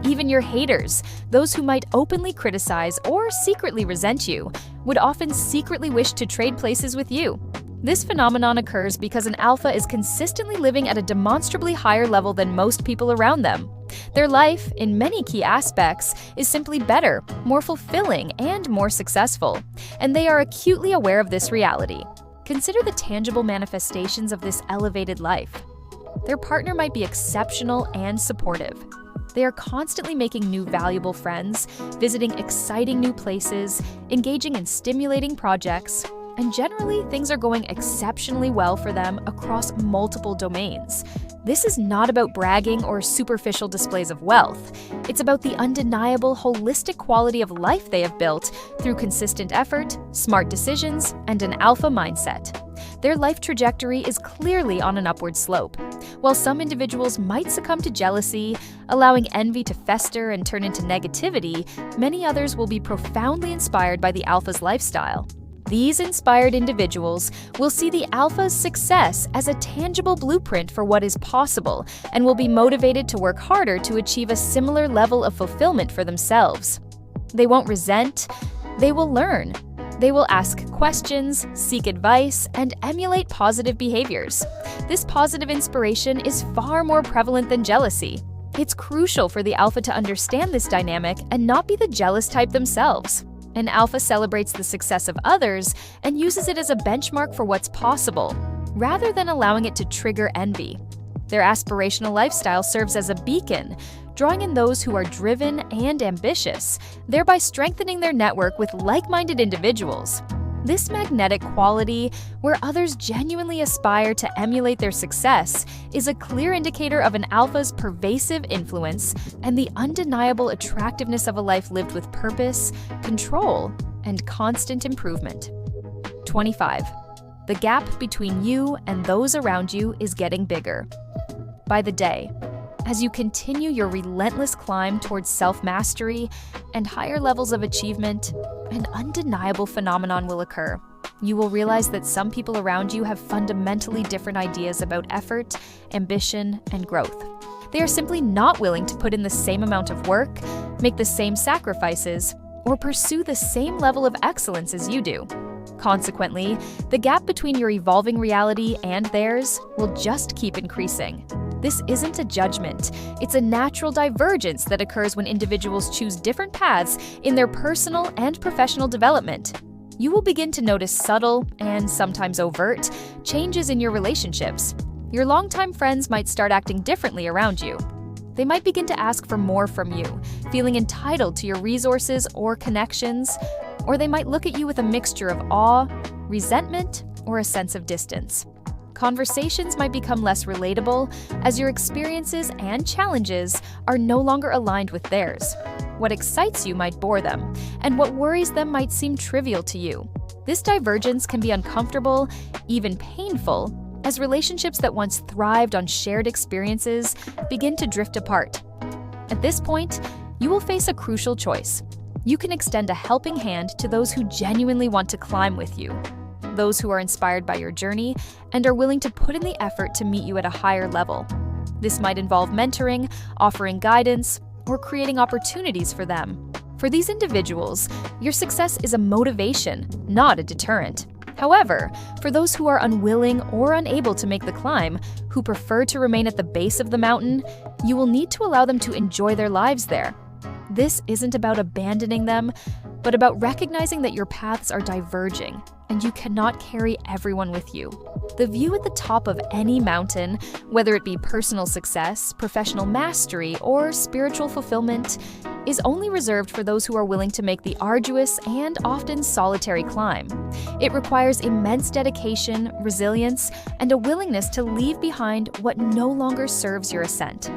Speaker 1: Even your haters, those who might openly criticize or secretly resent you, would often secretly wish to trade places with you. This phenomenon occurs because an alpha is consistently living at a demonstrably higher level than most people around them. Their life, in many key aspects, is simply better, more fulfilling, and more successful, and they are acutely aware of this reality. Consider the tangible manifestations of this elevated life. Their partner might be exceptional and supportive. They are constantly making new valuable friends, visiting exciting new places, engaging in stimulating projects, and generally things are going exceptionally well for them across multiple domains. This is not about bragging or superficial displays of wealth. It's about the undeniable holistic quality of life they have built through consistent effort, smart decisions, and an alpha mindset. Their life trajectory is clearly on an upward slope. While some individuals might succumb to jealousy, allowing envy to fester and turn into negativity, many others will be profoundly inspired by the alpha's lifestyle. These inspired individuals will see the alpha's success as a tangible blueprint for what is possible and will be motivated to work harder to achieve a similar level of fulfillment for themselves. They won't resent, they will learn. They will ask questions, seek advice, and emulate positive behaviors. This positive inspiration is far more prevalent than jealousy. It's crucial for the alpha to understand this dynamic and not be the jealous type themselves. An alpha celebrates the success of others and uses it as a benchmark for what's possible, rather than allowing it to trigger envy. Their aspirational lifestyle serves as a beacon, drawing in those who are driven and ambitious, thereby strengthening their network with like-minded individuals. This magnetic quality, where others genuinely aspire to emulate their success, is a clear indicator of an alpha's pervasive influence and the undeniable attractiveness of a life lived with purpose, control, and constant improvement. 25. The gap between you and those around you is getting bigger. By the day, as you continue your relentless climb towards self-mastery and higher levels of achievement, an undeniable phenomenon will occur. You will realize that some people around you have fundamentally different ideas about effort, ambition, and growth. They are simply not willing to put in the same amount of work, make the same sacrifices, or pursue the same level of excellence as you do. Consequently, the gap between your evolving reality and theirs will just keep increasing. This isn't a judgment, it's a natural divergence that occurs when individuals choose different paths in their personal and professional development. You will begin to notice subtle, and sometimes overt, changes in your relationships. Your longtime friends might start acting differently around you. They might begin to ask for more from you, feeling entitled to your resources or connections, or they might look at you with a mixture of awe, resentment, or a sense of distance. Conversations might become less relatable as your experiences and challenges are no longer aligned with theirs. What excites you might bore them, and what worries them might seem trivial to you. This divergence can be uncomfortable, even painful, as relationships that once thrived on shared experiences begin to drift apart. At this point, you will face a crucial choice. You can extend a helping hand to those who genuinely want to climb with you, those who are inspired by your journey and are willing to put in the effort to meet you at a higher level. This might involve mentoring, offering guidance, or creating opportunities for them. For these individuals, your success is a motivation, not a deterrent. However, for those who are unwilling or unable to make the climb, who prefer to remain at the base of the mountain, you will need to allow them to enjoy their lives there. This isn't about abandoning them, but about recognizing that your paths are diverging, and you cannot carry everyone with you. The view at the top of any mountain, whether it be personal success, professional mastery, or spiritual fulfillment, is only reserved for those who are willing to make the arduous and often solitary climb. It requires immense dedication, resilience, and a willingness to leave behind what no longer serves your ascent.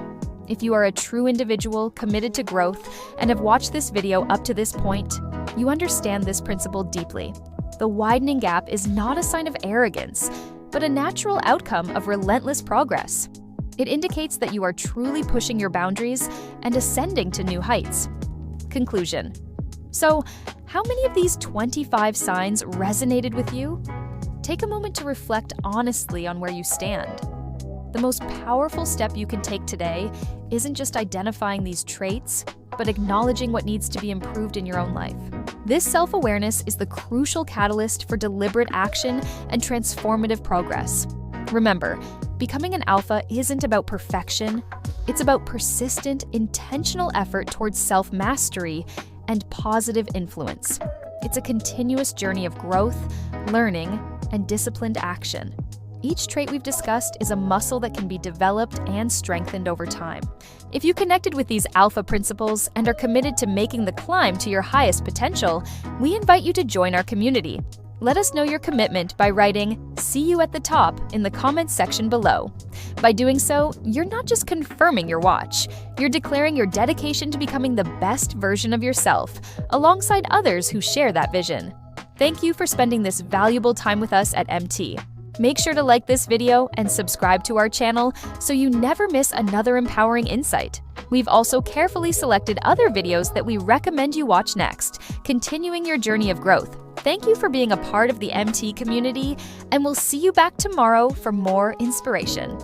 Speaker 1: If you are a true individual committed to growth and have watched this video up to this point, you understand this principle deeply. The widening gap is not a sign of arrogance, but a natural outcome of relentless progress. It indicates that you are truly pushing your boundaries and ascending to new heights. Conclusion. So, how many of these 25 signs resonated with you? take a moment to reflect honestly on where you stand. The most powerful step you can take today isn't just identifying these traits, but acknowledging what needs to be improved in your own life. This self-awareness is the crucial catalyst for deliberate action and transformative progress. Remember, becoming an alpha isn't about perfection. It's about persistent, intentional effort towards self-mastery and positive influence. It's a continuous journey of growth, learning, and disciplined action. Each trait we've discussed is a muscle that can be developed and strengthened over time. If you connected with these alpha principles and are committed to making the climb to your highest potential, we invite you to join our community. Let us know your commitment by writing "See you at the top" in the comments section below. By doing so, you're not just confirming your watch, you're declaring your dedication to becoming the best version of yourself, alongside others who share that vision. Thank you for spending this valuable time with us at MT. Make sure to like this video and subscribe to our channel so you never miss another empowering insight. We've also carefully selected other videos that we recommend you watch next, continuing your journey of growth. Thank you for being a part of the MT community, and we'll see you back tomorrow for more inspiration.